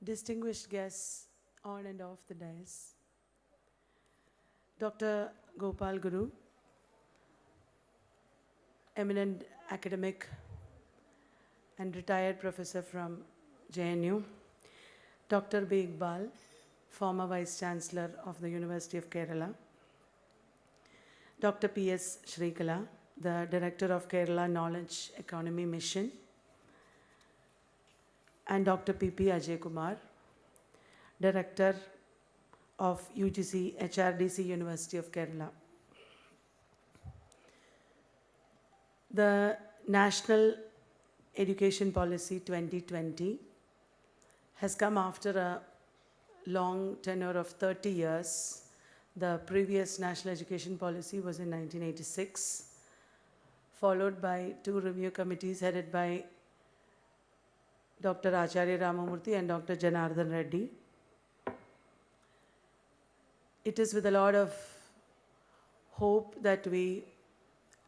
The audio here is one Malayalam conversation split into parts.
distinguished guests on and off the dais, Dr. Gopal Guru, eminent academic and retired professor from JNU, Dr. B. Iqbal, former Vice Chancellor of the University of Kerala, Dr. P.S. Shrikala, the Director of Kerala Knowledge Economy Mission, and Dr. P.P. Ajay Kumar, Director of UGC HRDC University of Kerala. The National Education Policy 2020 has come after a long tenure of 30 years. The previous National Education Policy was in 1986, followed by two review committees headed by Dr. Acharya Ramamurthy and Dr. Janardhan Reddy. It is with a lot of hope that we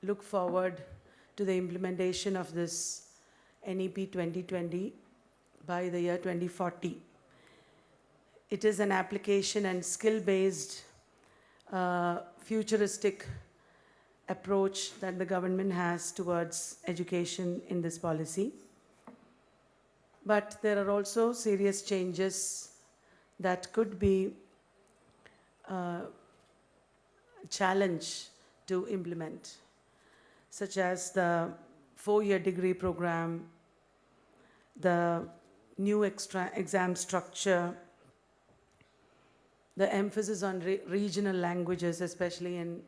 look forward to the implementation of this NEP 2020 by the year 2040. It is an application and skill-based, futuristic approach that the government has towards education in this policy. But there are also serious changes that could be a challenge to implement, such as the 4-year degree program, the new extra exam structure, the emphasis on regional languages, especially in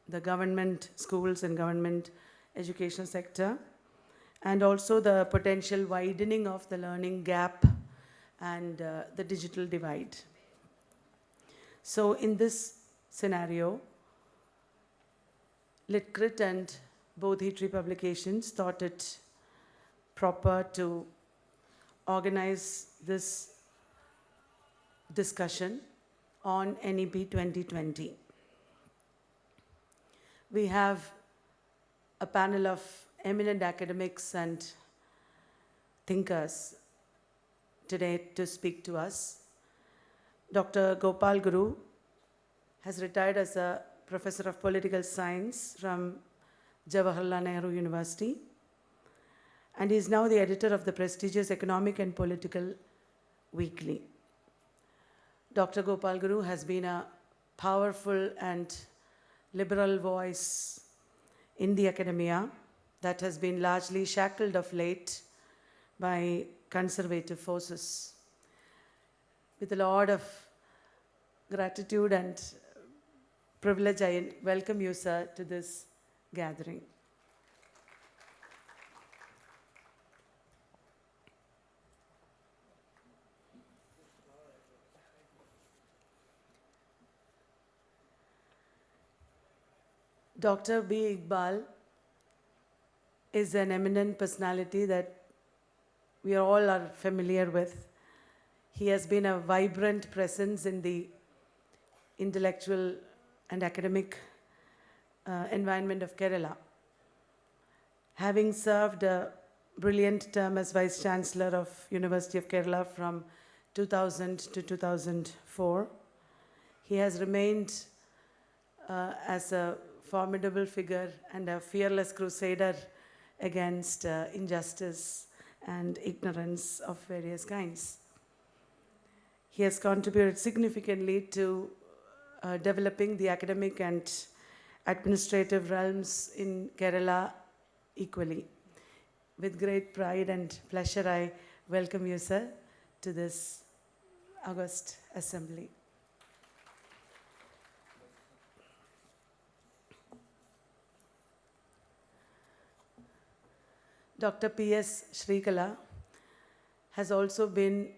the government schools and government education sector, and also the potential widening of the learning gap and the digital divide. So in this scenario, LitCrit and both Hitri publications thought it proper to organize this discussion on NEP 2020. We have a panel of eminent academics and thinkers today to speak to us. Dr. Gopal Guru has retired as a professor of political science from Jawaharlal Nehru University, and he is now the editor of the prestigious Economic and Political Weekly. Dr. Gopal Guru has been a powerful and liberal voice in the academia that has been largely shackled of late by conservative forces. With a lot of gratitude and privilege, I welcome you, sir, to this gathering. Dr. B. Iqbal is an eminent personality that we all are familiar with. He has been a vibrant presence in the intellectual and academic environment of Kerala. Having served a brilliant term as Vice Chancellor of University of Kerala from 2000 to 2004, he has remained as a formidable figure and a fearless crusader against injustice and ignorance of various kinds. He has contributed significantly to developing the academic and administrative realms in Kerala equally. With great pride and pleasure, I welcome you, sir, to this August Assembly. Dr. P.S. Shrikala has also been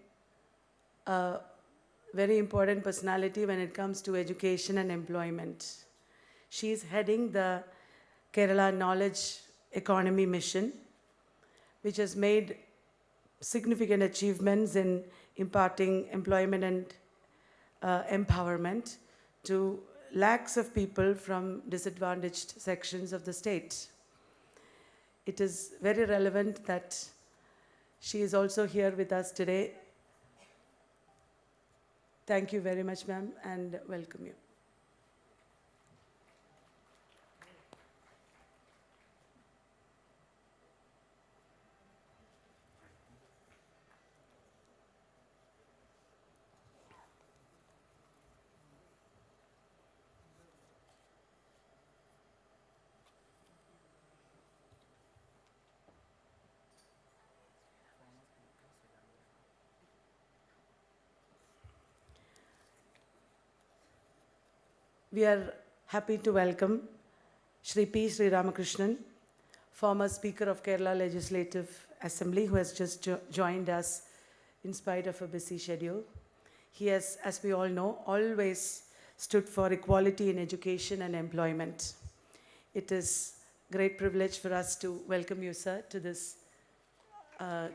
a very important personality when it comes to education and employment. She is heading the Kerala Knowledge Economy Mission, which has made significant achievements in imparting employment and empowerment to lakhs of people from disadvantaged sections of the state. It is very relevant that she is also here with us today Thank you very much, ma'am, and welcome you. We are happy to welcome Shri P. Sri Ramakrishnan, former Speaker of Kerala Legislative Assembly, who has just joined us in spite of a busy schedule. He has, as we all know, always stood for equality in education and employment. It is a great privilege for us to welcome you, sir, to this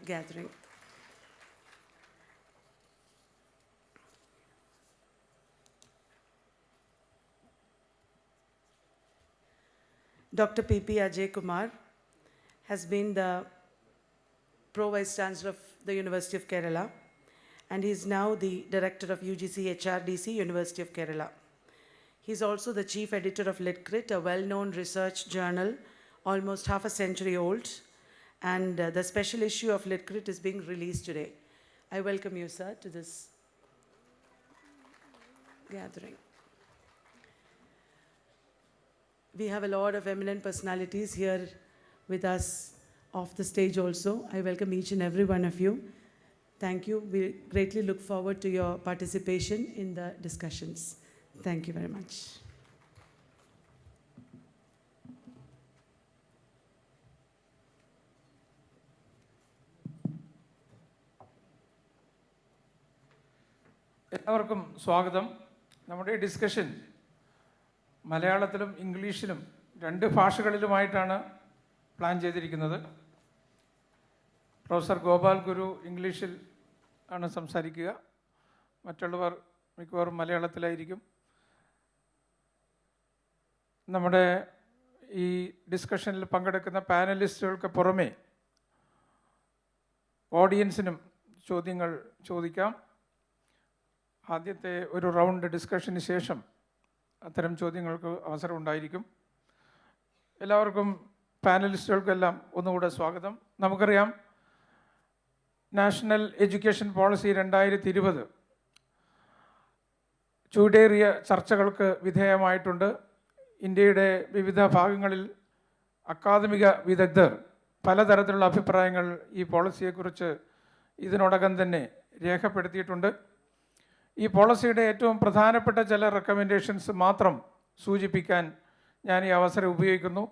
gathering. Dr. P.P. Ajay Kumar has been the Pro Vice Chancellor of the University of Kerala, and he is now the Director of UGC HRDC, University of Kerala. He is also the Chief Editor of LitCrit, a well-known research journal, almost half a century old, and the special issue of LitCrit is being released today. I welcome you, sir, to this gathering. We have a lot of eminent personalities here with us off the stage also. I welcome each and every one of you. Thank you. We greatly look forward to your participation in the discussions. Thank you very much. എല്ലാവർക്കും സ്വാഗതം. നമ്മുടെ ഡിസ്കഷൻ മലയാളത്തിലും ഇംഗ്ലീഷിലും 2 ഭാഷകളിലുമായിട്ടാണ് പ്ലാൻ ചെയ്തിരിക്കുന്നത്. പ്രൊഫസർ ഗോപാൽ ഗുരു ഇംഗ്ലീഷിൽ ആണ് സംസാരിക്കുക, മറ്റുള്ളവർ മിക്കവാറും മലയാളത്തിലായിരിക്കും. നമ്മുടെ ഈ ഡിസ്കഷനിൽ പങ്കെടുക്കുന്ന പാനലിസ്റ്റുകൾക്ക് പുറമെ ഓഡിയൻസിനും ചോദ്യങ്ങൾ ചോദിക്കാം. ആദ്യത്തെ ഒരു റൗണ്ട് ഡിസ്കഷന് ശേഷം അത്തരം ചോദ്യങ്ങൾക്ക് അവസരം ഉണ്ടായിരിക്കും. എല്ലാവർക്കും പാനലിസ്റ്റുകൾക്കെല്ലാം ഒന്നുകൂടെ സ്വാഗതം. നമുക്കറിയാം, നാഷണൽ എഡ്യൂക്കേഷൻ പോളിസി 2020 ചൂടേറിയ ചർച്ചകൾക്ക് വിധേയമായിട്ടുണ്ട്. ഇന്ത്യയുടെ വിവിധ ഭാഗങ്ങളിൽ അക്കാദമിക വിദഗ്ധർ പലതരത്തിലുള്ള അഭിപ്രായങ്ങൾ ഈ പോളിസിയെക്കുറിച്ച് ഇതിനോടകം തന്നെ രേഖപ്പെടുത്തിയിട്ടുണ്ട്. ഈ പോളിസിയുടെ ഏറ്റവും പ്രധാനപ്പെട്ട ചില റെക്കമെൻഡേഷൻസ് മാത്രം സൂചിപ്പിക്കാൻ ഞാൻ ഈ അവസരം ഉപയോഗിക്കുന്നു.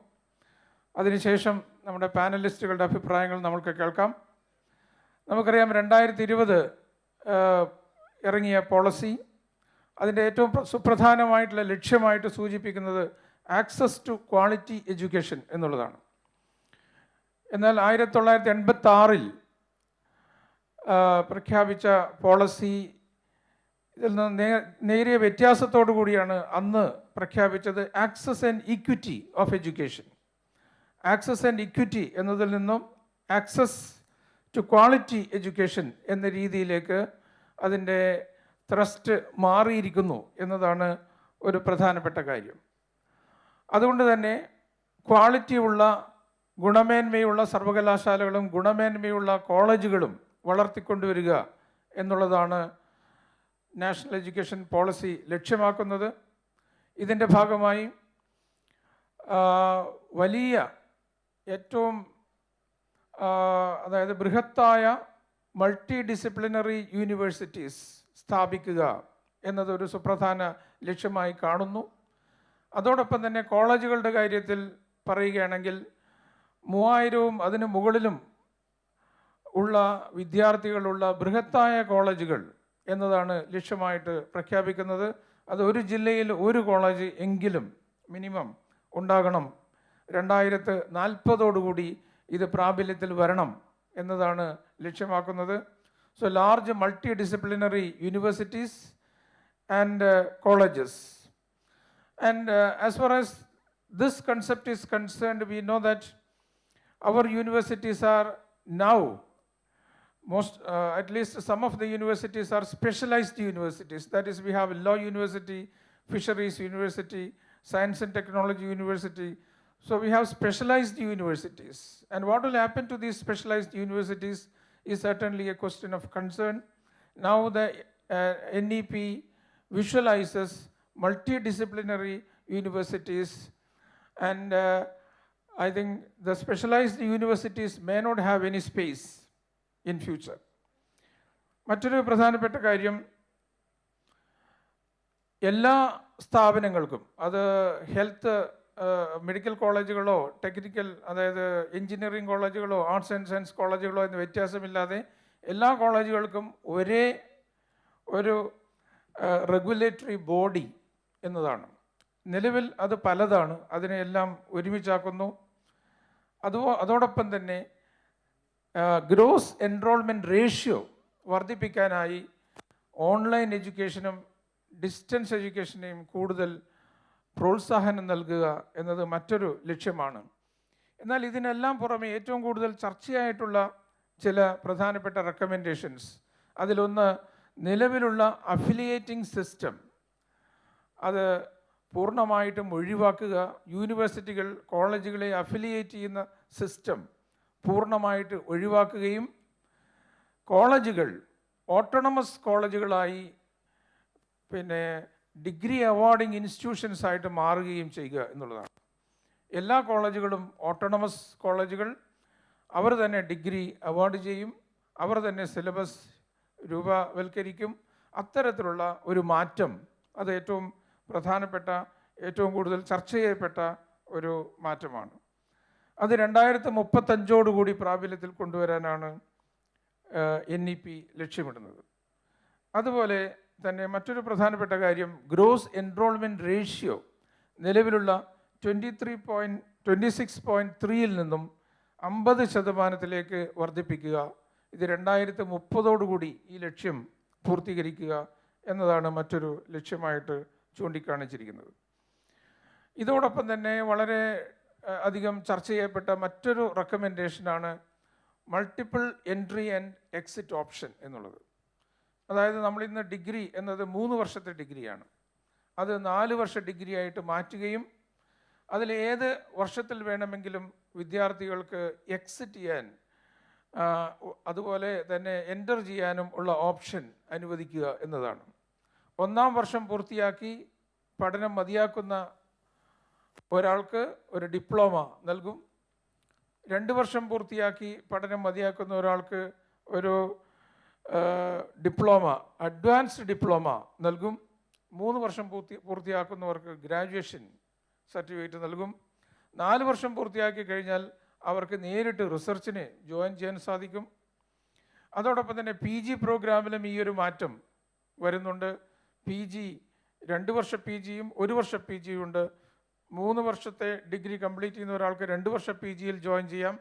അതിനുശേഷം നമ്മുടെ പാനലിസ്റ്റുകളുടെ അഭിപ്രായങ്ങൾ നമുക്ക് കേൾക്കാം. നമുക്കറിയാം, 2020 ഇറങ്ങിയ പോളിസി അതിൻ്റെ ഏറ്റവും സുപ്രധാനമായിട്ടുള്ള ലക്ഷ്യമായിട്ട് സൂചിപ്പിക്കുന്നത് ആക്സസ് ടു ക്വാളിറ്റി എഡ്യൂക്കേഷൻ എന്നുള്ളതാണ്. എന്നാൽ 1986 പ്രഖ്യാപിച്ച പോളിസി ഇതിൽ നിന്ന് നേരിയ വ്യത്യാസത്തോടു കൂടിയാണ് അന്ന് പ്രഖ്യാപിച്ചത് access and equity of education. Access and equity എന്നതിൽ നിന്നും ആക്സസ് ടു ക്വാളിറ്റി എഡ്യൂക്കേഷൻ എന്ന രീതിയിലേക്ക് അതിൻ്റെ ത്രസ്റ്റ് മാറിയിരിക്കുന്നു എന്നതാണ് ഒരു പ്രധാനപ്പെട്ട കാര്യം. അതുകൊണ്ട് തന്നെ ക്വാളിറ്റിയുള്ള ഗുണമേന്മയുള്ള സർവകലാശാലകളും ഗുണമേന്മയുള്ള കോളേജുകളും വളർത്തിക്കൊണ്ടുവരിക എന്നുള്ളതാണ് നാഷണൽ എഡ്യൂക്കേഷൻ പോളിസി ലക്ഷ്യമാക്കുന്നത്. ഇതിൻ്റെ ഭാഗമായി വലിയ ഏറ്റവും അതായത് ബൃഹത്തായ മൾട്ടി ഡിസിപ്ലിനറി യൂണിവേഴ്സിറ്റീസ് സ്ഥാപിക്കുക എന്നതൊരു സുപ്രധാന ലക്ഷ്യമായി കാണുന്നു. അതോടൊപ്പം തന്നെ കോളേജുകളുടെ കാര്യത്തിൽ പറയുകയാണെങ്കിൽ 3000-ഉം അതിന് മുകളിലും ഉള്ള വിദ്യാർത്ഥികളുള്ള ബൃഹത്തായ കോളേജുകൾ എന്നതാണ് ലക്ഷ്യമായിട്ട് പ്രഖ്യാപിക്കുന്നത്. അത് ഒരു ജില്ലയിൽ ഒരു കോളേജ് എങ്കിലും മിനിമം ഉണ്ടാകണം. 2040 ഇത് പ്രാബല്യത്തിൽ വരണം എന്നതാണ് ലക്ഷ്യമാക്കുന്നത്. So large multidisciplinary universities and colleges. And as far as this concept is concerned, we know that our universities are now at least some of the universities are specialized universities. That is, we have Law University, Fisheries University, Science and Technology University. So we have specialized universities. And what will happen to these specialized universities is certainly a question of concern. Now the NEP visualizes multidisciplinary universities, and I think the specialized universities may not have any space in future. മറ്റൊരു പ്രധാനപ്പെട്ട കാര്യം, എല്ലാ സ്ഥാപനങ്ങൾക്കും, അത് ഹെൽത്ത് മെഡിക്കൽ കോളേജുകളോ ടെക്നിക്കൽ, അതായത് എഞ്ചിനീയറിംഗ് കോളേജുകളോ ആർട്സ് ആൻഡ് സയൻസ് കോളേജുകളോ എന്ന് വ്യത്യാസമില്ലാതെ എല്ലാ കോളേജുകൾക്കും ഒരേ ഒരു റെഗുലേറ്ററി ബോഡി എന്നതാണ്. നിലവിൽ അത് പലതാണ്, അതിനെയെല്ലാം ഒരുമിച്ചാക്കുന്നു. അതോടൊപ്പം തന്നെ ഗ്രോസ് എൻറോൾമെൻറ്റ് റേഷ്യോ വർദ്ധിപ്പിക്കാനായി ഓൺലൈൻ എഡ്യൂക്കേഷനും ഡിസ്റ്റൻസ് എഡ്യൂക്കേഷനെയും കൂടുതൽ പ്രോത്സാഹനം നൽകുക എന്നത് മറ്റൊരു ലക്ഷ്യമാണ്. എന്നാൽ ഇതിനെല്ലാം പുറമെ ഏറ്റവും കൂടുതൽ ചർച്ചയായിട്ടുള്ള ചില പ്രധാനപ്പെട്ട റെക്കമെൻഡേഷൻസ്, അതിലൊന്ന് നിലവിലുള്ള അഫിലിയേറ്റിംഗ് സിസ്റ്റം അത് പൂർണ്ണമായിട്ടും ഒഴിവാക്കുക. യൂണിവേഴ്സിറ്റികൾ കോളേജുകളെ അഫിലിയേറ്റ് ചെയ്യുന്ന സിസ്റ്റം പൂർണ്ണമായിട്ട് ഒഴിവാക്കുകയും കോളേജുകൾ ഓട്ടോണമസ് കോളേജുകളായി ഡിഗ്രി അവാർഡിംഗ് ഇൻസ്റ്റിറ്റ്യൂഷൻസ് ആയിട്ട് മാറുകയും ചെയ്യുക എന്നുള്ളതാണ്. എല്ലാ കോളേജുകളും ഓട്ടോണമസ് കോളേജുകൾ, അവർ തന്നെ ഡിഗ്രി അവാർഡ് ചെയ്യും, അവർ തന്നെ സിലബസ് രൂപവൽക്കരിക്കും. അത്തരത്തിലുള്ള ഒരു മാറ്റം അത് ഏറ്റവും പ്രധാനപ്പെട്ട, ഏറ്റവും കൂടുതൽ ചർച്ച ചെയ്യപ്പെട്ട ഒരു മാറ്റമാണ്. അത് 2035 പ്രാബല്യത്തിൽ കൊണ്ടുവരാനാണ് NEP ലക്ഷ്യമിടുന്നത്. അതുപോലെ തന്നെ മറ്റൊരു പ്രധാനപ്പെട്ട കാര്യം, ഗ്രോസ് എൻറോൾമെൻറ്റ് റേഷ്യോ നിലവിലുള്ള 26.3 നിന്നും 50% വർദ്ധിപ്പിക്കുക. ഇത് 2030 ഈ ലക്ഷ്യം പൂർത്തീകരിക്കുക എന്നതാണ് മറ്റൊരു ലക്ഷ്യമായിട്ട് ചൂണ്ടിക്കാണിച്ചിരിക്കുന്നത്. ഇതോടൊപ്പം തന്നെ വളരെ അധികം ചർച്ച ചെയ്യപ്പെട്ട മറ്റൊരു റെക്കമെൻഡേഷനാണ് multiple entry and exit option എന്നുള്ളത്. അതായത് നമ്മളിന്ന് ഡിഗ്രി എന്നത് 3 വർഷത്തെ ഡിഗ്രിയാണ്, അത് 4 വർഷ ഡിഗ്രി ആയിട്ട് മാറ്റുകയും അതിൽ ഏത് വർഷത്തിൽ വേണമെങ്കിലും വിദ്യാർത്ഥികൾക്ക് എക്സിറ്റ് ചെയ്യാൻ അതുപോലെ തന്നെ എൻ്റർ ചെയ്യാനും ഉള്ള ഓപ്ഷൻ അനുവദിക്കുക എന്നതാണ്. 1-ാം വർഷം പൂർത്തിയാക്കി പഠനം മതിയാക്കുന്ന ഒരാൾക്ക് ഒരു ഡിപ്ലോമ നൽകും. 2 വർഷം പൂർത്തിയാക്കി പഠനം മതിയാക്കുന്ന ഒരാൾക്ക് ഒരു ഡിപ്ലോമ, അഡ്വാൻസ്ഡ് ഡിപ്ലോമ നൽകും. 3 വർഷം പൂർത്തിയാക്കുന്നവർക്ക് ഗ്രാജുവേഷൻ സർട്ടിഫിക്കറ്റ് നൽകും. 4 വർഷം പൂർത്തിയാക്കി കഴിഞ്ഞാൽ അവർക്ക് നേരിട്ട് റിസർച്ചിന് ജോയിൻ ചെയ്യാൻ സാധിക്കും. അതോടൊപ്പം തന്നെ PG പ്രോഗ്രാമിലും ഈ ഒരു മാറ്റം വരുന്നുണ്ട്. PG 2 വർഷ PGയും 1 വർഷ PGയും ഉണ്ട്. 3 വർഷത്തെ ഡിഗ്രി കംപ്ലീറ്റ് ചെയ്യുന്ന ഒരാൾക്ക് 2 വർഷ PGയിൽ ജോയിൻ ചെയ്യാം.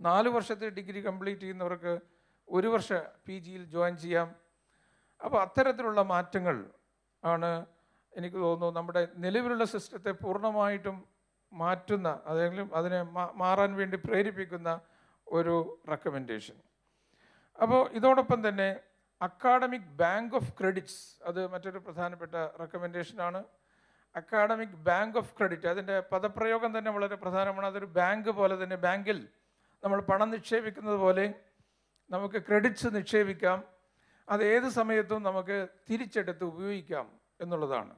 4 വർഷത്തെ ഡിഗ്രി കംപ്ലീറ്റ് ചെയ്യുന്നവർക്ക് 1 വർഷ PGയിൽ ജോയിൻ ചെയ്യാം. അപ്പോൾ അത്തരത്തിലുള്ള മാറ്റങ്ങൾ ആണ് എനിക്ക് തോന്നുന്നു നമ്മുടെ നിലവിലുള്ള സിസ്റ്റത്തെ പൂർണ്ണമായിട്ടും മാറ്റുന്ന, അതെങ്കിലും അതിനെ മാറാൻ വേണ്ടി പ്രേരിപ്പിക്കുന്ന ഒരു റെക്കമെൻഡേഷൻ. അപ്പോൾ ഇതോടൊപ്പം തന്നെ അക്കാഡമിക് ബാങ്ക് ഓഫ് ക്രെഡിറ്റ്സ്, അത് മറ്റൊരു പ്രധാനപ്പെട്ട റെക്കമെൻഡേഷനാണ്. അക്കാഡമിക് ബാങ്ക് ഓഫ് ക്രെഡിറ്റ്, അതിൻ്റെ പദപ്രയോഗം തന്നെ വളരെ പ്രധാനമാണ്. അതൊരു ബാങ്ക് പോലെ തന്നെ, ബാങ്കിൽ നമ്മൾ പണം നിക്ഷേപിക്കുന്നത് പോലെ നമുക്ക് ക്രെഡിറ്റ്സ് നിക്ഷേപിക്കാം. അത് ഏത് സമയത്തും നമുക്ക് തിരിച്ചെടുത്ത് ഉപയോഗിക്കാം എന്നുള്ളതാണ്.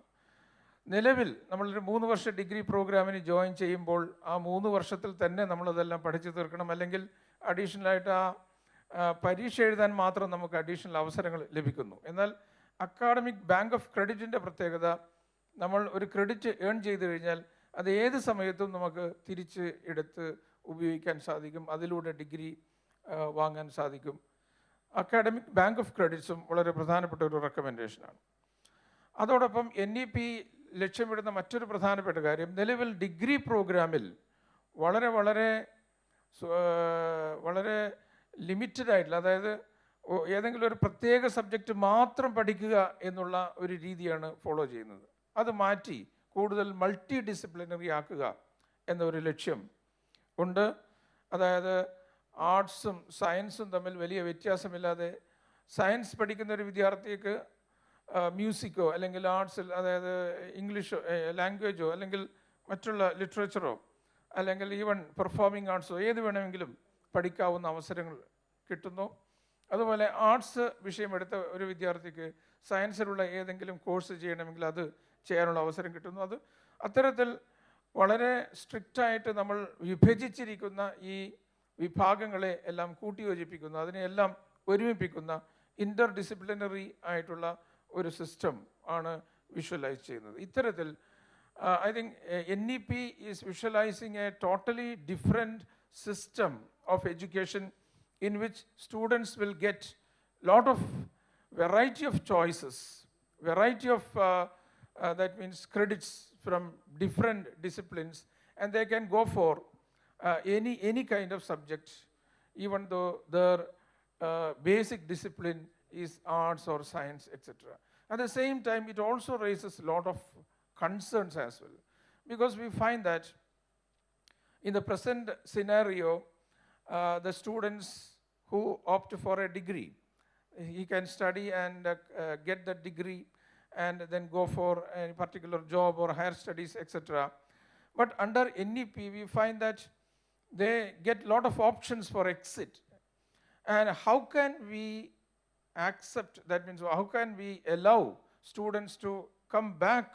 നിലവിൽ നമ്മളൊരു 3 വർഷ ഡിഗ്രി പ്രോഗ്രാമിന് ജോയിൻ ചെയ്യുമ്പോൾ ആ 3 വർഷത്തിൽ തന്നെ നമ്മളതെല്ലാം പഠിച്ചു തീർക്കണം. അല്ലെങ്കിൽ അഡീഷണലായിട്ട് ആ പരീക്ഷ എഴുതാൻ മാത്രം നമുക്ക് അഡീഷണൽ അവസരങ്ങൾ ലഭിക്കുന്നു. എന്നാൽ അക്കാഡമിക് ബാങ്ക് ഓഫ് ക്രെഡിറ്റിൻ്റെ പ്രത്യേകത, നമ്മൾ ഒരു ക്രെഡിറ്റ് ഏൺ ചെയ്ത് കഴിഞ്ഞാൽ അത് ഏത് സമയത്തും നമുക്ക് തിരിച്ച് എടുത്ത് ഉപയോഗിക്കാൻ സാധിക്കും. അതിലൂടെ ഡിഗ്രി വാങ്ങാൻ സാധിക്കും. അക്കാഡമിക് ബാങ്ക് ഓഫ് ക്രെഡിറ്റ്സും വളരെ പ്രധാനപ്പെട്ട ഒരു റെക്കമെൻഡേഷനാണ്. അതോടൊപ്പം NEP ലക്ഷ്യമിടുന്ന മറ്റൊരു പ്രധാനപ്പെട്ട കാര്യം, നിലവിൽ ഡിഗ്രി പ്രോഗ്രാമിൽ വളരെ വളരെ വളരെ ലിമിറ്റഡ് ആയിട്ടുള്ള, അതായത് ഏതെങ്കിലും ഒരു പ്രത്യേക സബ്ജക്റ്റ് മാത്രം പഠിക്കുക എന്നുള്ള ഒരു രീതിയാണ് ഫോളോ ചെയ്യുന്നത്. അത് മാറ്റി കൂടുതൽ മൾട്ടി ഡിസിപ്ലിനറി ആക്കുക എന്നൊരു ലക്ഷ്യം ഉണ്ട്. അതായത് ആർട്സും സയൻസും തമ്മിൽ വലിയ വ്യത്യാസമില്ലാതെ സയൻസ് പഠിക്കുന്ന ഒരു വിദ്യാർത്ഥിക്ക് മ്യൂസിക്കോ അല്ലെങ്കിൽ ആർട്സിൽ, അതായത് ഇംഗ്ലീഷോ ലാംഗ്വേജോ അല്ലെങ്കിൽ മറ്റുള്ള ലിറ്ററേച്ചറോ അല്ലെങ്കിൽ ഈവൻ പെർഫോമിംഗ് ആർട്സോ ഏത് വേണമെങ്കിലും പഠിക്കാവുന്ന അവസരങ്ങൾ കിട്ടുന്നു. അതുപോലെ ആർട്സ് വിഷയമെടുത്ത ഒരു വിദ്യാർത്ഥിക്ക് സയൻസിലുള്ള ഏതെങ്കിലും കോഴ്സ് ചെയ്യണമെങ്കിൽ അത് ചെയ്യാനുള്ള അവസരം കിട്ടുന്നു. അത് അത്തരത്തിൽ വളരെ സ്ട്രിക്റ്റായിട്ട് നമ്മൾ വിഭജിച്ചിരിക്കുന്ന ഈ വിഭാഗങ്ങളെ എല്ലാം കൂട്ടിയോജിപ്പിക്കുന്ന, അതിനെയെല്ലാം ഒരുമിപ്പിക്കുന്ന ഇൻ്റർ ഡിസിപ്ലിനറി ആയിട്ടുള്ള ഒരു സിസ്റ്റം ആണ് വിഷ്വലൈസ് ചെയ്യുന്നത്. ഇത്തരത്തിൽ I think NEP is visualizing a totally different system of education in which students will get lot of variety of choices, variety of that means credits from different disciplines, and they can go for any kind of subject, even though their basic discipline is arts or science, etc. At the same time, it also raises a lot of concerns as well, because we find that in the present scenario, the students who opt for a degree, he can study and get that degree and then go for a particular job or higher studies, etc. But under NEP, we find that they get a lot of options for exit. And how can we accept, that means how can we allow students to come back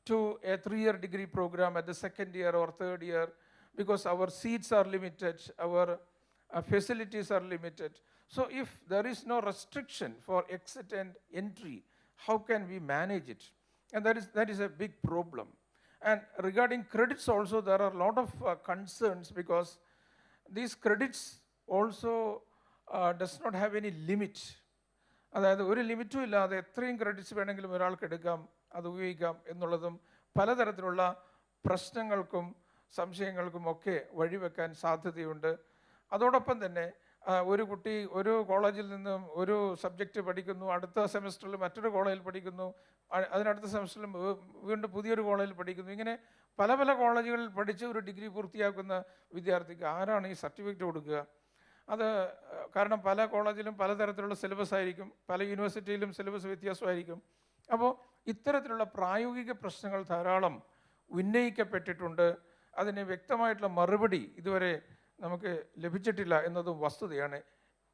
to a 3-year degree program at the second year or third year, because our seats are limited, our facilities are limited. So if there is no restriction for exit and entry, how can we manage it? And that is a big problem. And regarding credits also, there are a lot of concerns, because these credits also does not have any limit. അതായത് ഒരു ലിമിറ്റും ഇല്ലാതെ എത്രയും ക്രെഡിറ്റ്സ് വേണമെങ്കിലും ഒരാൾക്ക് എടുക്കാം, അത് ഉപയോഗിക്കാം എന്നുള്ളതും പലതരത്തിലുള്ള പ്രശ്നങ്ങൾക്കും സംശയങ്ങൾക്കും ഒക്കെ വഴിവെക്കാൻ സാധ്യതയുണ്ട്. അതോടൊപ്പം തന്നെ ഒരു കുട്ടി ഒരു കോളേജിൽ നിന്നും ഒരു സബ്ജക്റ്റ് പഠിക്കുന്നു, അടുത്ത സെമസ്റ്ററിൽ മറ്റൊരു കോളേജിൽ പഠിക്കുന്നു, അതിനടുത്ത സെമസ്റ്ററിൽ വീണ്ടും പുതിയൊരു കോളേജിൽ പഠിക്കുന്നു. ഇങ്ങനെ പല പല കോളേജുകളിൽ പഠിച്ച് ഒരു ഡിഗ്രി പൂർത്തിയാക്കുന്ന വിദ്യാർത്ഥിക്ക് ആരാണ് ഈ സർട്ടിഫിക്കറ്റ് കൊടുക്കുക? അത് കാരണം പല കോളേജിലും പലതരത്തിലുള്ള സിലബസ് ആയിരിക്കും, പല യൂണിവേഴ്സിറ്റിയിലും സിലബസ് വ്യത്യാസമായിരിക്കും. അപ്പോൾ ഇത്തരത്തിലുള്ള പ്രായോഗിക പ്രശ്നങ്ങൾ ധാരാളം ഉന്നയിക്കപ്പെട്ടിട്ടുണ്ട്. അതിന് വ്യക്തമായിട്ടുള്ള മറുപടി ഇതുവരെ നമുക്ക് ലഭിച്ചിട്ടില്ല എന്നതും വസ്തുതയാണ്.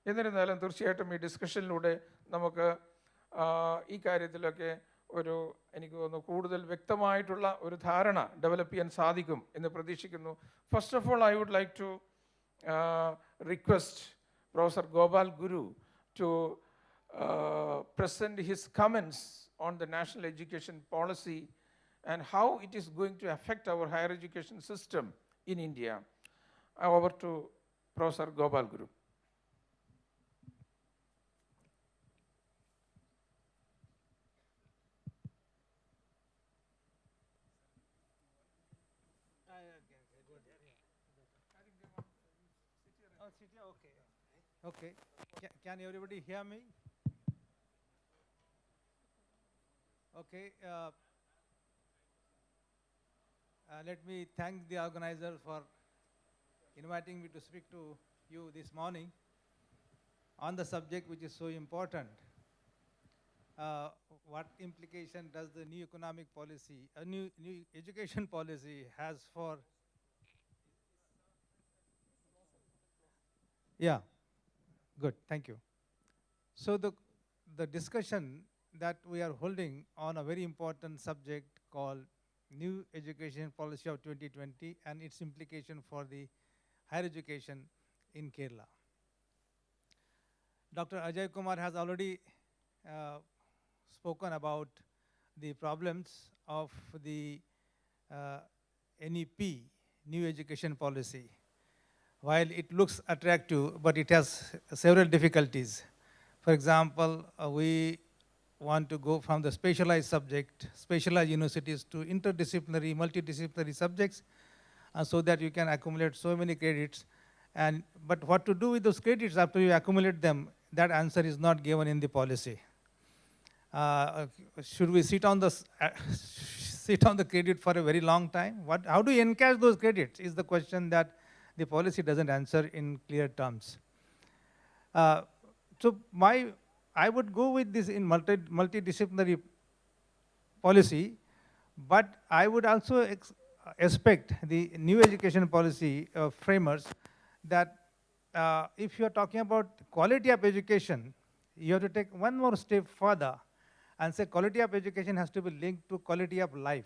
എന്നിരുന്നാലും തീർച്ചയായിട്ടും ഈ ഡിസ്കഷനിലൂടെ നമുക്ക് ഈ കാര്യത്തിലൊക്കെ എനിക്ക് തോന്നുന്നു കൂടുതൽ വ്യക്തമായിട്ടുള്ള ഒരു ധാരണ ഡെവലപ്പ് ചെയ്യാൻ സാധിക്കും എന്ന് പ്രതീക്ഷിക്കുന്നു. First of all, I would like to request Professor Gopal Guru to present his comments on the national education policy and how it is going to affect our higher education system in India. Over to Professor Gopal Guru. Okay. Can everybody hear me? Okay. Let me thank the organizer for inviting me to speak to you this morning on the subject which is so important. What implication does the new economic policy, new education policy has for? Yeah. Good, thank you. So the discussion that we are holding on a very important subject called New Education Policy of 2020 and its implication for the higher education in Kerala. Dr. Ajay Kumar has already spoken about the problems of the NEP, New Education Policy. While it looks attractive, but it has several difficulties. For example, we want to go from the specialized subject, specialized universities to interdisciplinary, multidisciplinary subjects, so that you can accumulate so many credits. But what to do with those credits after you accumulate them, that answer is not given in the policy. Should we sit on the credit for a very long time? How do you encash those credits is the question that the policy doesn't answer in clear terms. So I would go with this in multidisciplinary policy, but I would also expect the new education policy framers that if you are talking about quality of education, you have to take one more step further and say quality of education has to be linked to quality of life.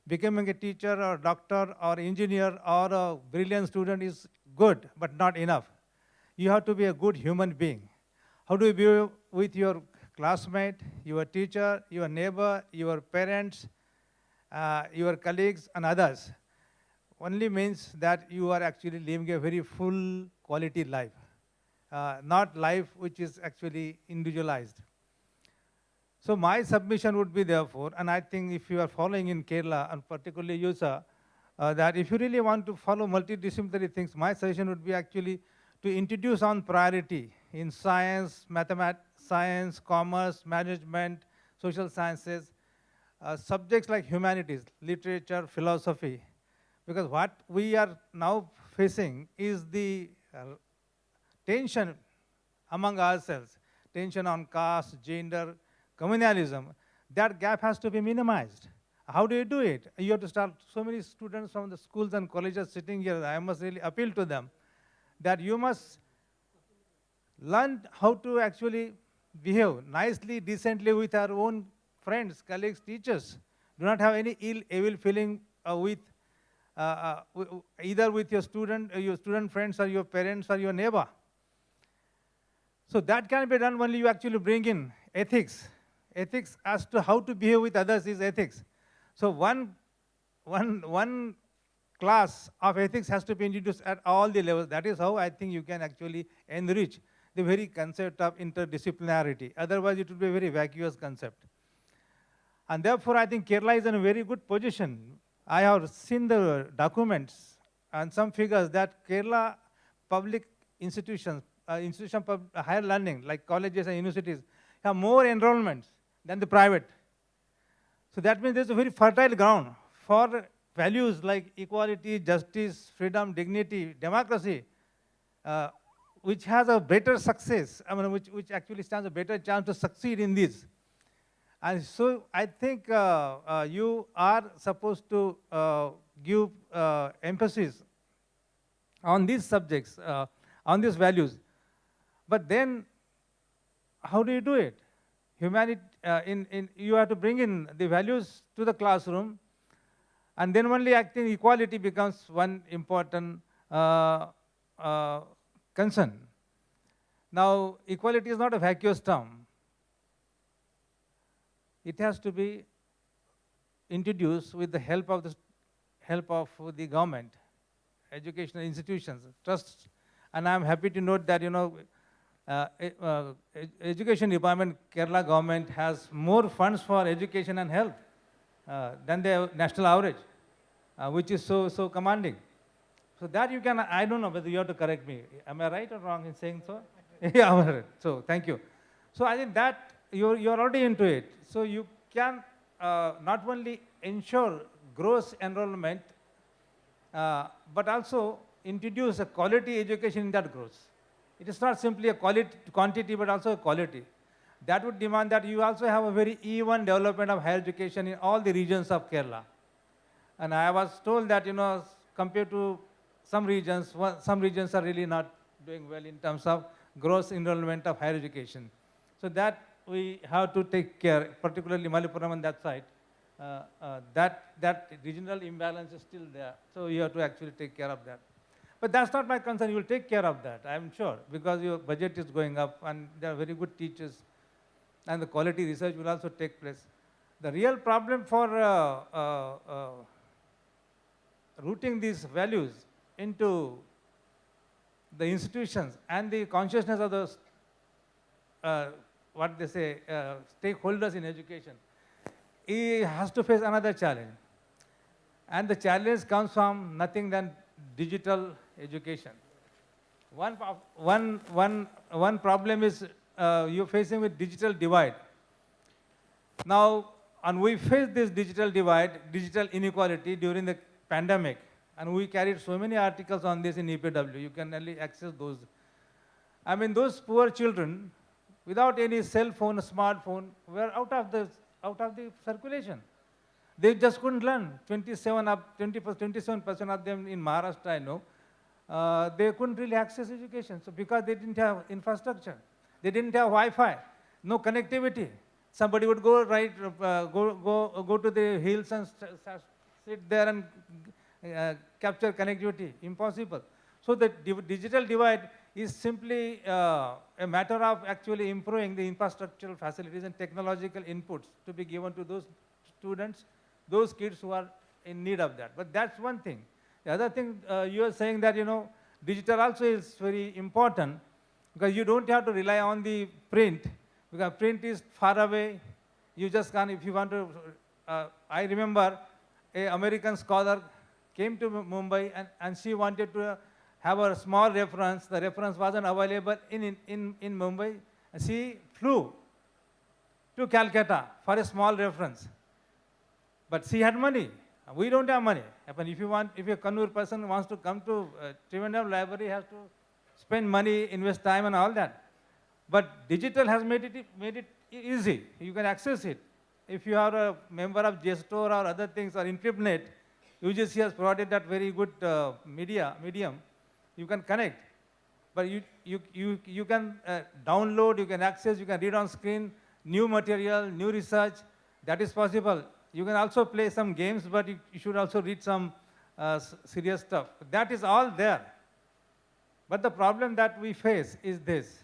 Becoming a teacher or doctor or engineer or a brilliant student is good, but not enough. You have to be a good human being. How do you be with your classmate, your teacher, your neighbor, your parents, your colleagues and others? Only means that you are actually living a very full quality life, not life which is actually individualized. So my submission would be therefore, and I think if you are following in Kerala, and particularly you, sir, that if you really want to follow multidisciplinary things, my suggestion would be actually to introduce on priority in science, mathematics, science, commerce, management, social sciences, subjects like humanities, literature, philosophy. Because what we are now facing is the tension among ourselves, tension on caste, gender, communalism. That gap has to be minimized. How do you do it? You have to start, so many students from the schools and colleges sitting here, I must really appeal to them that you must learn how to actually behave nicely, decently with our own friends, colleagues, teachers. Do not have any evil feeling with either with your student friends or your parents or your neighbor. So that can be done only you actually bring in ethics. Ethics as to how to behave with others is ethics. So one class of ethics has to be introduced at all the levels. That is how I think you can actually enrich the very concept of interdisciplinarity. Otherwise, it would be a very vacuous concept. And therefore, I think Kerala is in a very good position. I have seen the documents and some figures that Kerala public institutions, higher learning, like colleges and universities, have more enrollments than the private. So that means there's a very fertile ground for values like equality, justice, freedom, dignity, democracy, which has a better success, which actually stands a better chance to succeed in this. And so I think you are supposed to give emphasis on these subjects, on these values. But then, how do you do it? Humanity, you have to bring in the values to the classroom, and then only I think equality becomes one important concern. Now, equality is not a vacuous term. It has to be introduced with the help of the government, educational institutions, trusts, and I'm happy to note that education department, Kerala government has more funds for education and health than the national average, which is so commanding. So that you can, I don't know whether you have to correct me. Am I right or wrong in saying so? Yeah, all right. So thank you. So I think that you're already into it. So you can not only ensure gross enrollment, but also introduce a quality education in that growth. It is not simply a quantity, but also a quality. That would demand that you also have a very even development of higher education in all the regions of Kerala. And I was told that, compared to some regions are really not doing well in terms of gross enrollment of higher education. So that we have to take care, particularly Malappuram on that side. That regional imbalance is still there. So you have to actually take care of that. But that's not my concern. You will take care of that, I'm sure, because your budget is going up and there are very good teachers and the quality research will also take place. The real problem for rooting these values into the institutions and the consciousness of the, stakeholders in education, he has to face another challenge. And the challenge comes from nothing than digital education. One problem is you're facing with digital divide. Now, and we face this digital divide, digital inequality during the pandemic. And we carried so many articles on this in EPW. You can only access those. I mean, those poor children, without any cell phone, smartphone, were out of the circulation. They just couldn't learn. 27% of them in Maharashtra, I know, they couldn't really access education. So because they didn't have infrastructure, they didn't have Wi-Fi, no connectivity. Somebody would go go to the hills and sit there and capture connectivity. Impossible. So the digital divide is simply a matter of actually improving the infrastructural facilities and technological inputs to be given to those students, those kids who are in need of that. But that's one thing. The other thing, you are saying that, digital also is very important because you don't have to rely on the print, because print is far away. You just can't, if you want to, I remember an American scholar came to Mumbai and she wanted to have a small reference. The reference wasn't available in Mumbai. And she flew to Calcutta for a small reference. But she had money. We don't have money. If a Kannur person wants to come to Trivandrum library, he has to spend money, invest time and all that. But digital has made it easy. You can access it. If you are a member of JSTOR or other things or Encryptnet, UGC has provided that very good medium. You can connect. But you can download, you can access, you can read on screen, new material, new research. That is possible. You can also play some games, but you should also read some serious stuff. That is all there. But the problem that we face is this.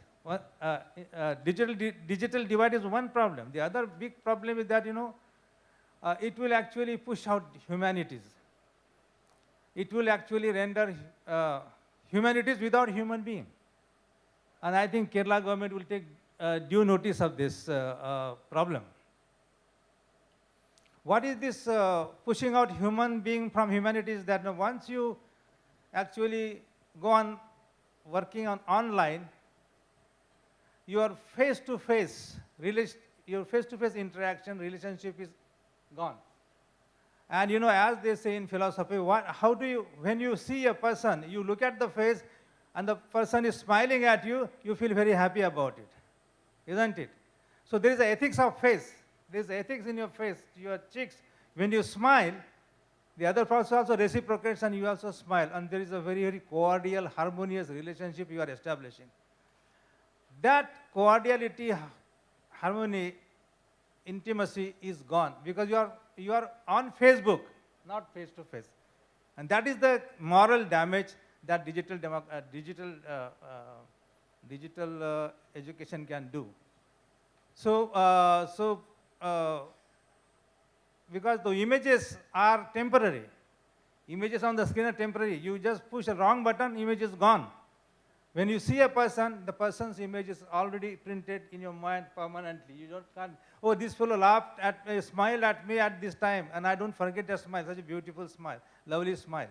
Digital divide is one problem. The other big problem is that, it will actually push out humanities. It will actually render humanities without human being. And I think Kerala government will take due notice of this problem. What is this pushing out human being from humanities? That once you actually go on working on online, your face-to-face interaction, relationship is gone. And as they say in philosophy, when you see a person, you look at the face and the person is smiling at you, you feel very happy about it, isn't it? So there is an ethics of face. There is ethics in your face, your cheeks. When you smile, the other person also reciprocates and you also smile. And there is a very, very cordial, harmonious relationship you are establishing. That cordiality, harmony, intimacy is gone because you are on Facebook, not face to face. And that is the moral damage that digital education can do. So because the images are temporary. Images on the screen are temporary. You just push a wrong button, image is gone. When you see a person, the person's image is already printed in your mind permanently. You can't, oh, this fellow laughed at me, smiled at me at this time, and I don't forget that smile, such a beautiful smile, lovely smile.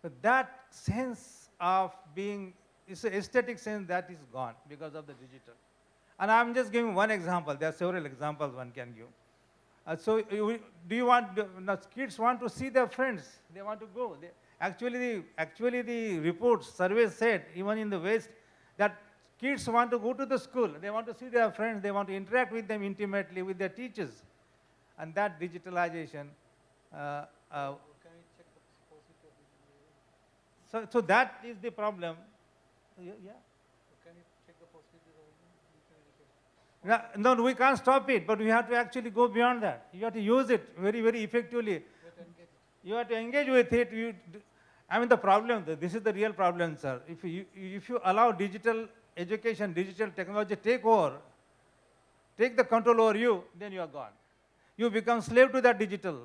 But that sense of being, it's an aesthetic sense that is gone because of the digital. And I'm just giving one example. There are several examples one can give. Kids want to see their friends. They want to go. Actually, the reports, surveys said, even in the West, that kids want to go to the school. They want to see their friends. They want to interact with them intimately, with their teachers. And that digitalization, so that is the problem. Yeah. No, we can't stop it, but we have to actually go beyond that. You have to use it very, very effectively. You have to engage with it. The problem, this is the real problem, sir. If you allow digital education, digital technology take the control over you, then you are gone. You become slave to that digital.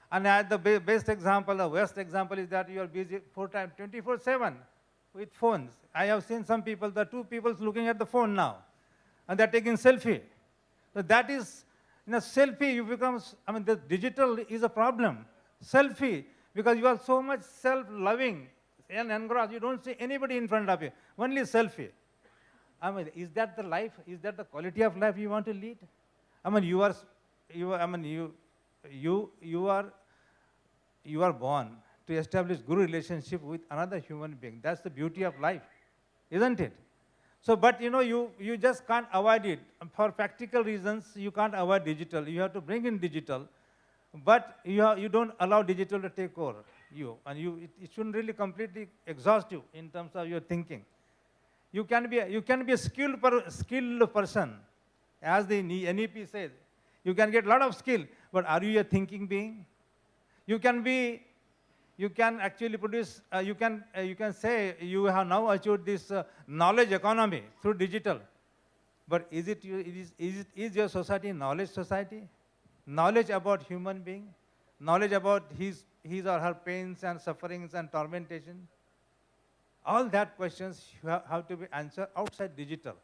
And the best example, the worst example is that you are busy 24/7 with phones. I have seen some people, the two people looking at the phone now. And they're taking selfie. So that is, in a selfie, you become, the digital is a problem. Selfie, because you are so much self-loving and engrossed, you don't see anybody in front of you, only selfie. Is that the life? Is that the quality of life you want to lead? You are born to establish good relationship with another human being. That's the beauty of life, isn't it? So, but you know, you just can't avoid it. For practical reasons, you can't avoid digital. You have to bring in digital, but you don't allow digital to take over you, and it shouldn't really completely exhaust you in terms of your thinking. You can be a skilled person, as the NEP says. You can get a lot of skill, but are you a thinking being? You can actually produce, you can say you have now achieved this knowledge economy through digital. But is your society knowledge society? Knowledge about human being? Knowledge about his or her pains and sufferings and tormentation? All that questions have to be answered outside digital.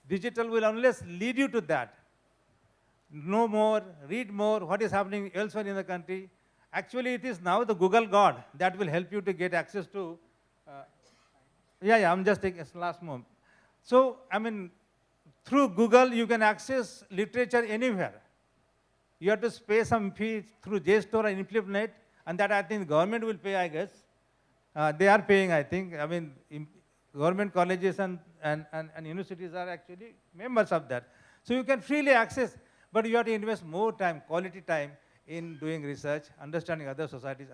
Digital will unless lead you to that. Know more, read more, what is happening elsewhere in the country. Actually, it is now the Google God that will help you to get access to, I'm just taking a last moment. So, I mean, through Google, you can access literature anywhere. You have to pay some fee through JSTOR and ImpleNet, and that I think government will pay, I guess. They are paying, I think. I mean, government colleges and universities are actually members of that. So you can freely access, but you have to invest more time, quality time, in doing research, understanding other societies,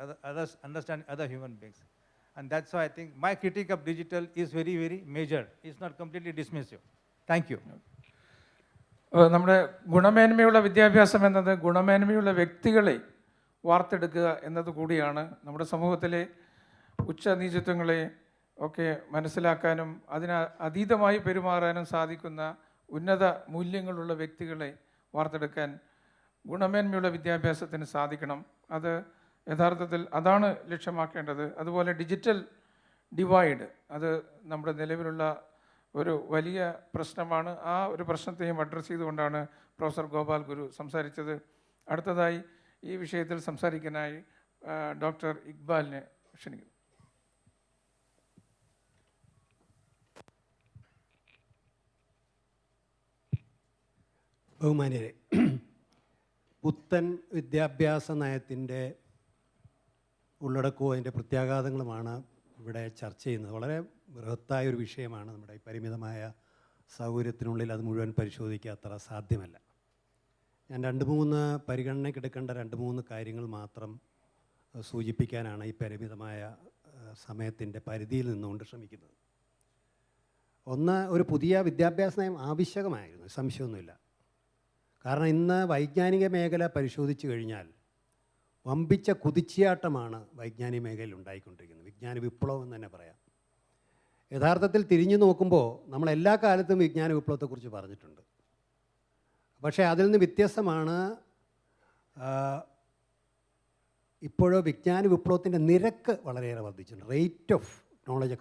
understanding other human beings. And that's why I think my critique of digital is very, very major. It's not completely dismissive. Thank you. നമ്മുടെ ഗുണമേന്മയുള്ള വിദ്യാഭ്യാസം എന്നത് ഗുണമേന്മയുള്ള വ്യക്തികളെ വാർത്തെടുക്കുക എന്നത് കൂടിയാണ്. നമ്മുടെ സമൂഹത്തിലെ ഉച്ചനീചത്വങ്ങളെ ഒക്കെ മനസ്സിലാക്കാനും അതിന് അതീതമായി പെരുമാറാനും സാധിക്കുന്ന ഉന്നത മൂല്യങ്ങളുള്ള വ്യക്തികളെ വാർത്തെടുക്കാൻ ഗുണമേന്മയുള്ള വിദ്യാഭ്യാസത്തിന് സാധിക്കണം. അത് യഥാർത്ഥത്തിൽ അതാണ് ലക്ഷ്യമാക്കേണ്ടത്. അതുപോലെ ഡിജിറ്റൽ ഡിവൈഡ്, അത് നമ്മുടെ നിലവിലുള്ള ഒരു വലിയ പ്രശ്നമാണ്. ആ ഒരു പ്രശ്നത്തെയും അഡ്രസ്സ് ചെയ്തുകൊണ്ടാണ് പ്രൊഫസർ ഗോപാൽ ഗുരു സംസാരിച്ചത്. അടുത്തതായി ഈ വിഷയത്തിൽ സംസാരിക്കാനായി ഡോക്ടർ ഇക്ബാലിനെ ക്ഷണിക്കുന്നു. ബഹുമാന്യരെ, പുത്തൻ വിദ്യാഭ്യാസ നയത്തിൻ്റെ ഉള്ളടക്കവും അതിൻ്റെ പ്രത്യാഘാതങ്ങളുമാണ് ഇവിടെ ചർച്ച ചെയ്യുന്നത്. വളരെ ബൃഹത്തായ ഒരു വിഷയമാണ്. നമ്മുടെ ഈ പരിമിതമായ സൗകര്യത്തിനുള്ളിൽ അത് മുഴുവൻ പരിശോധിക്കുക അത്ര സാധ്യമല്ല. ഞാൻ പരിഗണനയ്ക്കെടുക്കേണ്ട 2-3 കാര്യങ്ങൾ മാത്രം സൂചിപ്പിക്കാനാണ് ഈ പരിമിതമായ സമയത്തിൻ്റെ പരിധിയിൽ നിന്നുകൊണ്ട് ശ്രമിക്കുന്നത്. ഒന്ന്, ഒരു പുതിയ വിദ്യാഭ്യാസ നയം ആവശ്യകമായിരുന്നു, സംശയമൊന്നുമില്ല. കാരണം ഇന്ന് വൈജ്ഞാനിക മേഖല പരിശോധിച്ചു കഴിഞ്ഞാൽ വമ്പിച്ച കുതിച്ചിയാട്ടമാണ് വൈജ്ഞാനിക മേഖലയിൽ ഉണ്ടായിക്കൊണ്ടിരിക്കുന്നത്. വിജ്ഞാന വിപ്ലവം എന്ന് തന്നെ പറയാം. യഥാർത്ഥത്തിൽ തിരിഞ്ഞു നോക്കുമ്പോൾ നമ്മൾ എല്ലാ കാലത്തും വിജ്ഞാന വിപ്ലവത്തെക്കുറിച്ച് പറഞ്ഞിട്ടുണ്ട്. പക്ഷേ അതിൽ നിന്ന് വ്യത്യസ്തമാണ് ഇപ്പോഴോ വിജ്ഞാന വിപ്ലവത്തിൻ്റെ നിരക്ക് വളരെയേറെ വർദ്ധിച്ചിട്ടുണ്ട്. Rate of knowledge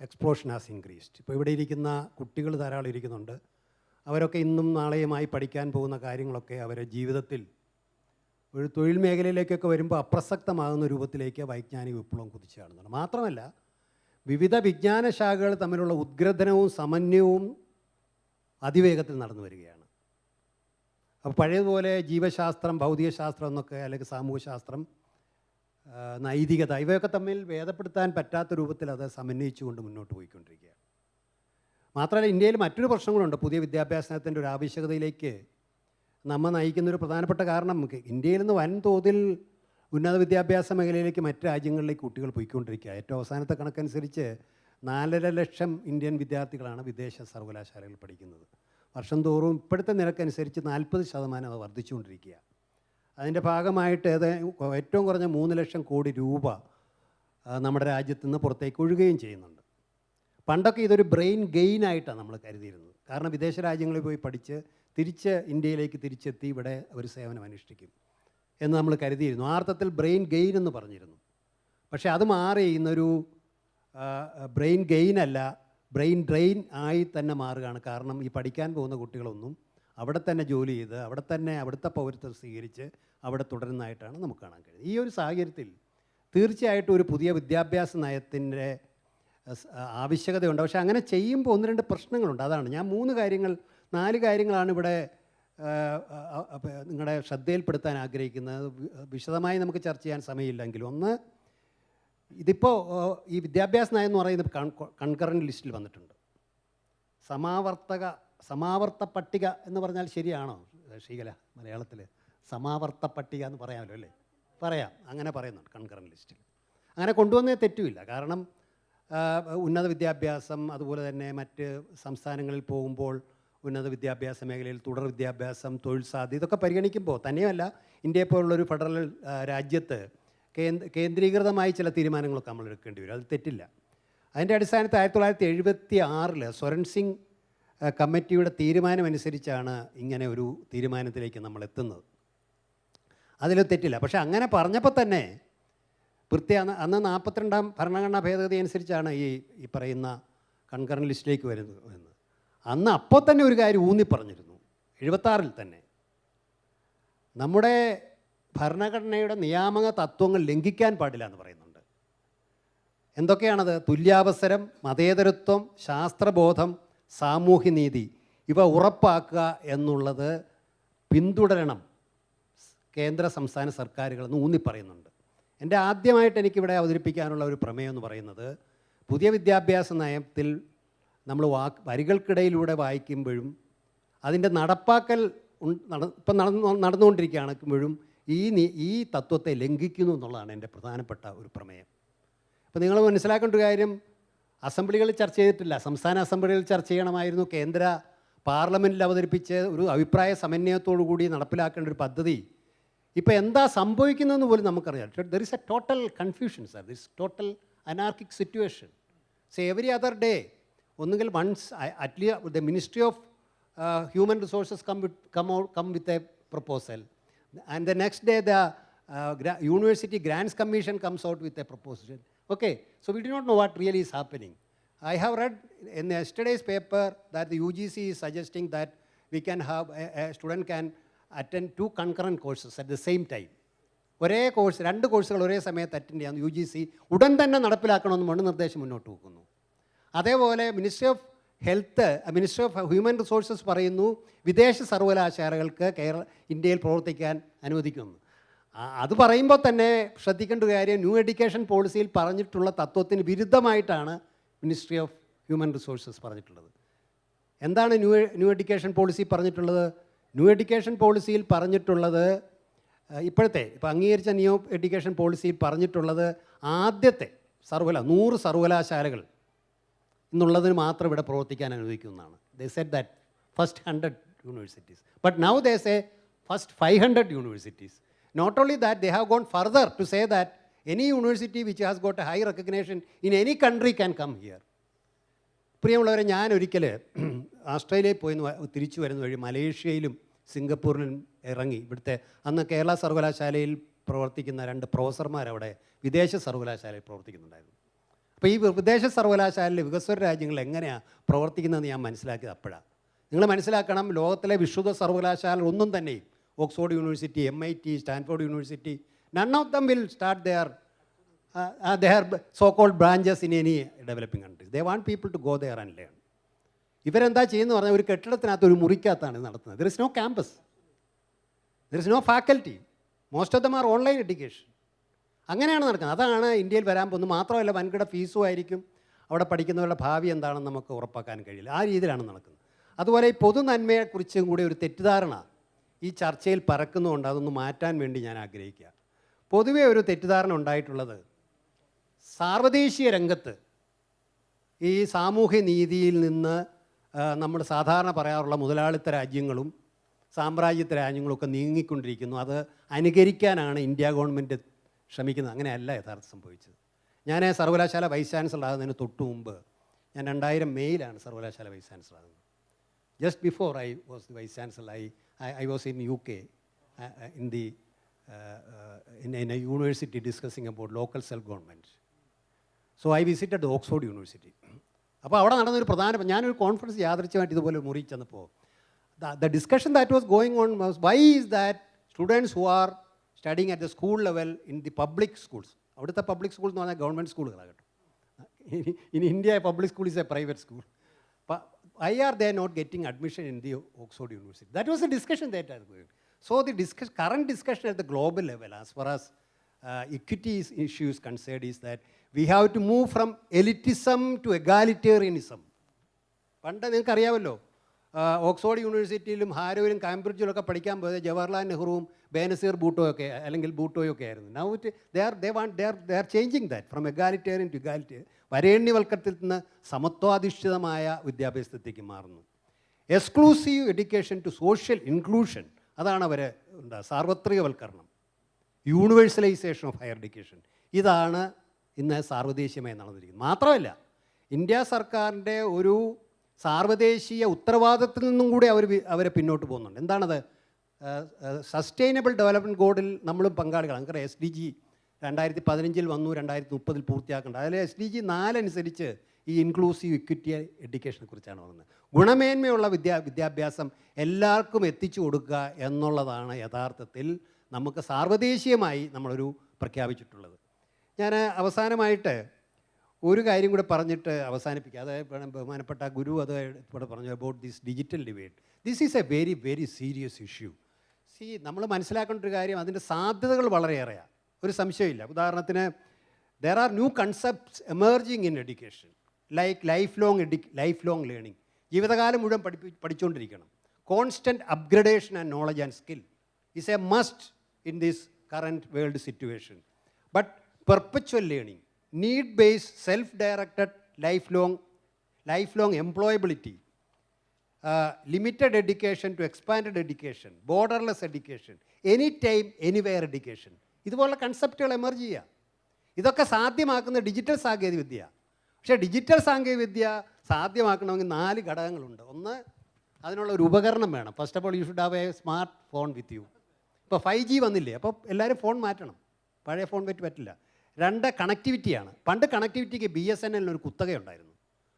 explosion has increased. ഇപ്പോൾ ഇവിടെ ഇരിക്കുന്ന കുട്ടികൾ ധാരാളം ഇരിക്കുന്നുണ്ട്. അവരൊക്കെ ഇന്നും നാളെയുമായി പഠിക്കാൻ പോകുന്ന കാര്യങ്ങളൊക്കെ അവരെ ജീവിതത്തിൽ ഒരു തൊഴിൽ മേഖലയിലേക്കൊക്കെ വരുമ്പോൾ അപ്രസക്തമാകുന്ന രൂപത്തിലേക്ക് വൈജ്ഞാനിക വിപ്ലവം കുതിച്ചു കാണുന്നുണ്ട്. മാത്രമല്ല, വിവിധ വിജ്ഞാന ശാഖകൾ തമ്മിലുള്ള ഉദ്ഗ്രഥനവും സമന്വയവും അതിവേഗത്തിൽ നടന്നു വരികയാണ്. അപ്പോൾ പഴയതുപോലെ ജീവശാസ്ത്രം, ഭൗതികശാസ്ത്രം എന്നൊക്കെ, അല്ലെങ്കിൽ സാമൂഹ്യശാസ്ത്രം, നൈതികത, ഇവയൊക്കെ തമ്മിൽ ഭേദപ്പെടുത്താൻ പറ്റാത്ത രൂപത്തിൽ അത് സമന്വയിച്ചുകൊണ്ട് മുന്നോട്ട് പോയിക്കൊണ്ടിരിക്കുകയാണ്. മാത്രമല്ല, ഇന്ത്യയിൽ മറ്റൊരു പ്രശ്നങ്ങളുണ്ട്. പുതിയ വിദ്യാഭ്യാസത്തിൻ്റെ ഒരു ആവശ്യകതയിലേക്ക് നമ്മെ നയിക്കുന്നൊരു പ്രധാനപ്പെട്ട കാരണം, ഇന്ത്യയിൽ നിന്ന് വൻതോതിൽ ഉന്നത വിദ്യാഭ്യാസ മേഖലയിലേക്ക് മറ്റ് രാജ്യങ്ങളിലേക്ക് കുട്ടികൾ പോയിക്കൊണ്ടിരിക്കുക. ഏറ്റവും അവസാനത്തെ കണക്കനുസരിച്ച് 4.5 ലക്ഷം ഇന്ത്യൻ വിദ്യാർത്ഥികളാണ് വിദേശ സർവകലാശാലകളിൽ പഠിക്കുന്നത്. വർഷം തോറും ഇപ്പോഴത്തെ നിരക്കനുസരിച്ച് 40% അത് വർദ്ധിച്ചുകൊണ്ടിരിക്കുക. അതിൻ്റെ ഭാഗമായിട്ട് ഏറ്റവും കുറഞ്ഞ 3 ലക്ഷം കോടി രൂപ നമ്മുടെ രാജ്യത്തു നിന്ന് പുറത്തേക്ക് ഒഴുകുകയും ചെയ്യുന്നുണ്ട്. പണ്ടൊക്കെ ഇതൊരു ബ്രെയിൻ ഗെയിനായിട്ടാണ് നമ്മൾ കരുതിയിരുന്നത്. കാരണം വിദേശ രാജ്യങ്ങളിൽ പോയി പഠിച്ച് തിരിച്ച് ഇന്ത്യയിലേക്ക് തിരിച്ചെത്തി ഇവിടെ ഒരു സേവനം അനുഷ്ഠിക്കും എന്ന് നമ്മൾ കരുതിയിരുന്നു. ആ അർത്ഥത്തിൽ ബ്രെയിൻ ഗെയിൻ എന്ന് പറഞ്ഞിരുന്നു. പക്ഷേ അത് മാറി ഇന്നൊരു ബ്രെയിൻ ഗെയിനല്ല, ബ്രെയിൻ ഡ്രെയിൻ ആയി തന്നെ മാറുകയാണ്. കാരണം ഈ പഠിക്കാൻ പോകുന്ന കുട്ടികളൊന്നും അവിടെ തന്നെ ജോലി ചെയ്ത് അവിടെ തന്നെ അവിടുത്തെ പൗരത്വം സ്വീകരിച്ച് അവിടെ തുടരുന്നതായിട്ടാണ് നമുക്ക് കാണാൻ കഴിയുന്നത്. ഈ ഒരു സാഹചര്യത്തിൽ തീർച്ചയായിട്ടും ഒരു പുതിയ വിദ്യാഭ്യാസ നയത്തിൻ്റെ ആവശ്യകതയുണ്ട്. പക്ഷേ അങ്ങനെ ചെയ്യുമ്പോൾ 1-2 പ്രശ്നങ്ങളുണ്ട്. അതാണ് ഞാൻ 4 കാര്യങ്ങളാണ് ഇവിടെ നിങ്ങളുടെ ശ്രദ്ധയിൽപ്പെടുത്താൻ ആഗ്രഹിക്കുന്നത്. വിശദമായി നമുക്ക് ചർച്ച ചെയ്യാൻ സമയമില്ലെങ്കിലും ഒന്ന്, ഇതിപ്പോൾ ഈ വിദ്യാഭ്യാസ നയം എന്ന് പറയുന്നത് കൺകറൻറ്റ് ലിസ്റ്റിൽ വന്നിട്ടുണ്ട്. സമാവർത്ത പട്ടിക എന്ന് പറഞ്ഞാൽ ശരിയാണോ ശ്രീകല? മലയാളത്തിൽ സമാവർത്ത പട്ടിക എന്ന് പറയാമല്ലോ അല്ലേ? പറയാം, അങ്ങനെ പറയുന്നുണ്ട് കൺകറൻറ്റ് ലിസ്റ്റിൽ. അങ്ങനെ കൊണ്ടുവന്നേ തെറ്റുമില്ല. കാരണം ഉന്നത വിദ്യാഭ്യാസം, അതുപോലെ തന്നെ മറ്റ് സംസ്ഥാനങ്ങളിൽ പോകുമ്പോൾ ഉന്നത വിദ്യാഭ്യാസ മേഖലയിൽ തുടർ വിദ്യാഭ്യാസം, തൊഴിൽ സാധ്യത ഇതൊക്കെ പരിഗണിക്കുമ്പോൾ തന്നെയല്ല, ഇന്ത്യയെ പോലുള്ളൊരു ഫെഡറൽ രാജ്യത്ത് കേന്ദ്രീകൃതമായി ചില തീരുമാനങ്ങളൊക്കെ നമ്മൾ എടുക്കേണ്ടി വരും. അത് തെറ്റില്ല. അതിൻ്റെ അടിസ്ഥാനത്തിൽ 1976 സ്വരൺ സിംഗ് കമ്മിറ്റിയുടെ തീരുമാനമനുസരിച്ചാണ് ഇങ്ങനെ ഒരു തീരുമാനത്തിലേക്ക് നമ്മൾ എത്തുന്നത്. അതിൽ തെറ്റില്ല. പക്ഷേ അങ്ങനെ പറഞ്ഞപ്പോൾ തന്നെ അന്ന് 42ാം ഭരണഘടനാ ഭേദഗതി അനുസരിച്ചാണ് ഈ പറയുന്ന കൺകറൻറ്റ് ലിസ്റ്റിലേക്ക് വരുന്നത്. അന്ന് അപ്പോൾ തന്നെ ഒരു കാര്യം ഊന്നി പറഞ്ഞിരുന്നു, 76 തന്നെ, നമ്മുടെ ഭരണഘടനയുടെ നിയാമക തത്വങ്ങൾ ലംഘിക്കാൻ പാടില്ല എന്ന് പറയുന്നുണ്ട്. എന്തൊക്കെയാണത്? തുല്യാവസരം, മതേതരത്വം, ശാസ്ത്രബോധം, സാമൂഹ്യനീതി ഇവ ഉറപ്പാക്കുക എന്നുള്ളത് പിന്തുടരണം കേന്ദ്ര സംസ്ഥാന സർക്കാരുകളെന്ന് ഊന്നി പറയുന്നുണ്ട്. എൻ്റെ ആദ്യമായിട്ട് എനിക്കിവിടെ അവതരിപ്പിക്കാനുള്ള ഒരു പ്രമേയം എന്ന് പറയുന്നത്, പുതിയ വിദ്യാഭ്യാസ നയത്തിൽ നമ്മൾ വരികൾക്കിടയിലൂടെ വായിക്കുമ്പോഴും അതിൻ്റെ നടപ്പാക്കൽ ഇപ്പം നടന്നുകൊണ്ടിരിക്കുകയാണെങ്കിലും ഈ തത്വത്തെ ലംഘിക്കുന്നു എന്നുള്ളതാണ് എൻ്റെ പ്രധാനപ്പെട്ട ഒരു പ്രമേയം. അപ്പോൾ നിങ്ങൾ മനസ്സിലാക്കേണ്ട ഒരു കാര്യം, അസംബ്ലികളിൽ ചർച്ച ചെയ്തിട്ടില്ല, സംസ്ഥാന അസംബ്ലികളിൽ ചർച്ച ചെയ്യണമായിരുന്നു. കേന്ദ്ര പാർലമെൻറ്റിൽ അവതരിപ്പിച്ച് ഒരു അഭിപ്രായ സമന്വയത്തോടു കൂടി നടപ്പിലാക്കേണ്ട ഒരു പദ്ധതി ഇപ്പോൾ എന്താ സംഭവിക്കുന്നതെന്ന് പോലും നമുക്കറിയാം. There is a total confusion sir, this total anarchic situation. So every other day ഒന്നുകിൽ once at least the ministry of human resources come with a proposal, and the next day the University Grants Commission comes out with a proposal. Okay, so we do not know what really is happening. I have read in yesterday's paper that the UGC is suggesting that we can have a student can attend 2 concurrent courses at the same time. ഒരേ കോഴ്സ് 2 കോഴ്സുകൾ ഒരേ സമയത്ത് അറ്റൻഡ് ചെയ്യാൻ UGC ഉടൻ തന്നെ നടപ്പിലാക്കണമെന്ന് വേണ്ട നിർദ്ദേശം മുന്നോട്ട് വെക്കുന്നു. അതേപോലെ മിനിസ്ട്രി ഓഫ് ഹ്യൂമൻ റിസോഴ്സസ് പറയുന്നു വിദേശ സർവകലാശാലകൾക്ക് ഇന്ത്യയിൽ പ്രവർത്തിക്കാൻ അനുവദിക്കുമെന്ന്. അത് പറയുമ്പോൾ തന്നെ ശ്രദ്ധിക്കേണ്ട ഒരു കാര്യം, ന്യൂ എഡ്യൂക്കേഷൻ പോളിസിയിൽ പറഞ്ഞിട്ടുള്ള തത്വത്തിന് വിരുദ്ധമായിട്ടാണ് മിനിസ്ട്രി ഓഫ് ഹ്യൂമൻ റിസോഴ്സസ് പറഞ്ഞിട്ടുള്ളത്. എന്താണ് ന്യൂ എഡ്യൂക്കേഷൻ പോളിസി പറഞ്ഞിട്ടുള്ളത്? ന്യൂ എഡ്യൂക്കേഷൻ പോളിസിയിൽ പറഞ്ഞിട്ടുള്ളത്, ഇപ്പോൾ അംഗീകരിച്ച ന്യൂ എഡ്യൂക്കേഷൻ പോളിസിയിൽ പറഞ്ഞിട്ടുള്ളത് ആദ്യത്തെ 100 സർവകലാശാലകൾ എന്നുള്ളതിന് മാത്രം ഇവിടെ പ്രവർത്തിക്കാൻ അനുവദിക്കുന്നതാണ്. They said that first 100 universities. But now they say first 500 universities. Not only that, they have gone further to say that any university which has got a high recognition in any country can come here. പ്രിയമുള്ളവരെ, ഞാൻ ഒരിക്കൽ ഓസ്ട്രേലിയയിൽ പോയി തിരിച്ചു വരുന്ന വഴി മലേഷ്യയിലും സിംഗപ്പൂരിലും ഇറങ്ങി. ഇവിടുത്തെ അന്ന് കേരള സർവകലാശാലയിൽ പ്രവർത്തിക്കുന്ന 2 പ്രൊഫസർമാർ അവിടെ വിദേശ സർവകലാശാലയിൽ പ്രവർത്തിക്കുന്നുണ്ടായിരുന്നു. അപ്പോൾ ഈ വിദേശ സർവകലാശാലയിൽ വികസ്വര രാജ്യങ്ങൾ എങ്ങനെയാണ് പ്രവർത്തിക്കുന്നതെന്ന് ഞാൻ മനസ്സിലാക്കിയത് അപ്പോഴാണ്. നിങ്ങൾ മനസ്സിലാക്കണം, ലോകത്തിലെ വിശുദ്ധ സർവകലാശാല ഒന്നും തന്നെയും, Oxford university, MIT, Stanford university, none of them will start their so-called branches in any developing countries. They want people to go there and learn. ഇവരെന്താ ചെയ്യുന്നത് പറഞ്ഞാൽ ഒരു കെട്ടിടത്തിനകത്ത് ഒരു മുറിക്കകത്താണ് നടത്തുന്നത്. There is no campus. There is no faculty. Most of them are online education. അങ്ങനെയാണ് നടക്കുന്നത്. അതാണ് ഇന്ത്യയിൽ വരാൻ പോകുന്നത്. മാത്രമല്ല വൻകിട ഫീസും ആയിരിക്കും. അവിടെ പഠിക്കുന്നവരുടെ ഭാവി എന്താണെന്ന് നമുക്ക് ഉറപ്പാക്കാൻ കഴിയില്ല. ആ രീതിയിലാണ് നടക്കുന്നത്. അതുപോലെ ഈ പൊതു നന്മയെക്കുറിച്ചും കൂടി ഒരു തെറ്റിദ്ധാരണ ഈ ചർച്ചയിൽ പരക്കുന്നുണ്ട്. അതൊന്ന് മാറ്റാൻ വേണ്ടി ഞാൻ ആഗ്രഹിക്കുക. പൊതുവേ ഒരു തെറ്റിദ്ധാരണ ഉണ്ടായിട്ടുള്ളത്, സാർവദേശീയ രംഗത്ത് ഈ സാമൂഹ്യ നീതിയിൽ നിന്ന് നമ്മൾ സാധാരണ പറയാറുള്ള മുതലാളിത്ത രാജ്യങ്ങളും സാമ്രാജ്യത്വ രാജ്യങ്ങളൊക്കെ നീങ്ങിക്കൊണ്ടിരിക്കുന്നു. അത് അനുകരിക്കാനാണ് ഇന്ത്യ ഗവൺമെൻറ് ശ്രമിക്കുന്നത്. അങ്ങനെയല്ല യഥാർത്ഥം സംഭവിച്ചത്. ഞാൻ സർവകലാശാല വൈസ് ചാൻസലർ ആകുന്നതിന് തൊട്ട് മുമ്പ്, ഞാൻ 2000 മെയ്യിലാണ് സർവകലാശാല വൈസ് ചാൻസലർ ആകുന്നത്. Just before I was the vice chancellor, I was in UK in a university discussing about local self-government. So I visited the Oxford University. അപ്പോൾ അവിടെ നടന്നൊരു ഞാനൊരു കോൺഫറൻസ് യാദൃച്ഛമായിട്ട് ഇതുപോലെ മുറി ചെന്നപ്പോൾ the discussion that was going on was, why is that students who are studying at the school level in the public schools, അവിടുത്തെ പബ്ലിക് സ്കൂൾ എന്ന് പറഞ്ഞാൽ ഗവൺമെൻറ് സ്കൂളുകളാകട്ടെ, in India public school is a private school, why are they not getting admission in the Oxford University? That was a discussion that I was going. So the current discussion at the global level as far as equity issues concerned is that we have to move from elitism to egalitarianism. പണ്ട് നിങ്ങൾക്കറിയാമല്ലോ, ഓക്സ്ഫോർഡ് യൂണിവേഴ്സിറ്റിയിലും ഹാരോയിലും കാംബ്രിഡ്ജിലും ഒക്കെ പഠിക്കാൻ പോയത് ജവഹർലാൽ നെഹ്റുവും ബേനസീർ ഭൂട്ടോയൊക്കെ അല്ലെങ്കിൽ ഭൂട്ടോയൊക്കെ ആയിരുന്നു. Now they are changing that from egalitarian to egalitarian. വരേണ്യവൽക്കരണത്തിൽ നിന്ന് സമത്വാധിഷ്ഠിതമായ വിദ്യാഭ്യാസത്തേക്ക് മാറുന്നു. Exclusive education to social inclusion, അതാണ് അവർ സാർവത്രികവൽക്കരണം, യൂണിവേഴ്സലൈസേഷൻ ഓഫ് ഹയർ എഡ്യൂക്കേഷൻ. ഇതാണ് ഇന്ന് സാർവദേശീയമായി നടന്നിരിക്കുന്നത്. മാത്രമല്ല, ഇന്ത്യ സർക്കാരിൻ്റെ ഒരു സാർവദേശീയ ഉത്തരവാദിത്തത്തിൽ നിന്നും കൂടി അവരെ പിന്നോട്ട് പോകുന്നുണ്ട്. എന്താണത്? സസ്റ്റൈനബിൾ ഡെവലപ്മെൻറ്റ് ഗോളിൽ നമ്മളും പങ്കാളികളാണ്. നമുക്ക് SDG 2015 വന്നു, 2030 പൂർത്തിയാക്കേണ്ടത്. അതിൽ SDG 4 അനുസരിച്ച് ഈ ഇൻക്ലൂസീവ് ഇക്വിറ്റി എഡ്യൂക്കേഷനെ കുറിച്ചാണ് പറയുന്നത്. ഗുണമേന്മയുള്ള വിദ്യാഭ്യാസം എല്ലാവർക്കും എത്തിച്ചു കൊടുക്കുക എന്നുള്ളതാണ് യഥാർത്ഥത്തിൽ നമുക്ക് സാർവദേശീയമായി നമ്മളൊരു പ്രഖ്യാപിച്ചിട്ടുള്ളത്. ഞാൻ അവസാനമായിട്ട് ഒരു കാര്യം കൂടെ പറഞ്ഞിട്ട് അവസാനിപ്പിക്കുക. അത് ബഹുമാനപ്പെട്ട ഗുരു അത് ഇവിടെ പറഞ്ഞു about this digital debate. This is A very very serious issue. നമ്മൾ മനസ്സിലാക്കേണ്ട ഒരു കാര്യം, അതിൻ്റെ സാധ്യതകൾ വളരെയേറെയാണ്, ഒരു സംശയമില്ല. ഉദാഹരണത്തിന്, there are new concepts emerging in education like life long learning. ജീവിതകാലം മുഴുവൻ പഠിച്ചുകൊണ്ടിരിക്കണം. Constant upgradation and knowledge and skill is a must in this current world situation. But perpetual learning, need-based, self-directed, lifelong employability, limited education to expanded education, borderless education, anytime, anywhere education. ഇതുപോലുള്ള കൺസെപ്റ്റുകൾ എമർജ് ചെയ്യുക. ഇതൊക്കെ സാധ്യമാക്കുന്ന ഡിജിറ്റൽ സാങ്കേതികവിദ്യ. പക്ഷേ ഡിജിറ്റൽ സാങ്കേതികവിദ്യ സാധ്യമാക്കണമെങ്കിൽ 4 ഘടകങ്ങളുണ്ട്. ഒന്ന്, അതിനുള്ള ഒരു ഉപകരണം വേണം. First of all you should have A smart phone with you. ഇപ്പോൾ 5G വന്നില്ലേ, അപ്പോൾ എല്ലാവരും ഫോൺ മാറ്റണം, പഴയ ഫോൺ പറ്റില്ല. 2, കണക്ടിവിറ്റിയാണ്. പണ്ട് കണക്ടിവിറ്റിക്ക് BSNL ഒരു കുത്തകയുണ്ടായിരുന്നു,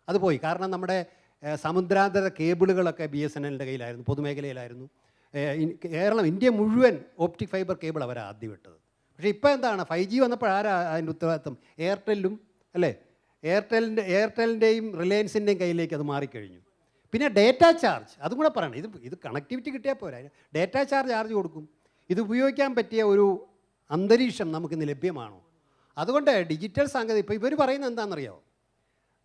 അത് പോയി. കാരണം നമ്മുടെ സമുദ്രാന്തര കേബിളുകളൊക്കെ BSNLൻ്റെ കയ്യിലായിരുന്നു, പൊതുമേഖലയിലായിരുന്നു. ഇന്ത്യ മുഴുവൻ ഓപ്റ്റിക് ഫൈബർ കേബിൾ അവരാണ് ആദ്യം ഇട്ടത്. പക്ഷേ ഇപ്പോൾ എന്താണ്, 5G വന്നപ്പോൾ ആരാ അതിൻ്റെ ഉത്തരവാദിത്വം? എയർടെല്ലും അല്ലേ, എയർടെലിൻ്റെയും റിലയൻസിൻ്റെയും കയ്യിലേക്ക് അത് മാറിക്കഴിഞ്ഞു. പിന്നെ ഡേറ്റ ചാർജ്, അതും കൂടെ പറയണം. ഇത് കണക്ടിവിറ്റി കിട്ടിയാൽ പോരാ, ഡേറ്റ ചാർജ് കൊടുക്കും. ഇത് ഉപയോഗിക്കാൻ പറ്റിയ ഒരു അന്തരീക്ഷം നമുക്കിന്ന് ലഭ്യമാണോ? അതുകൊണ്ട് ഡിജിറ്റൽ സാങ്കേതിക, ഇപ്പോൾ ഇവർ പറയുന്നത് എന്താണെന്നറിയാമോ,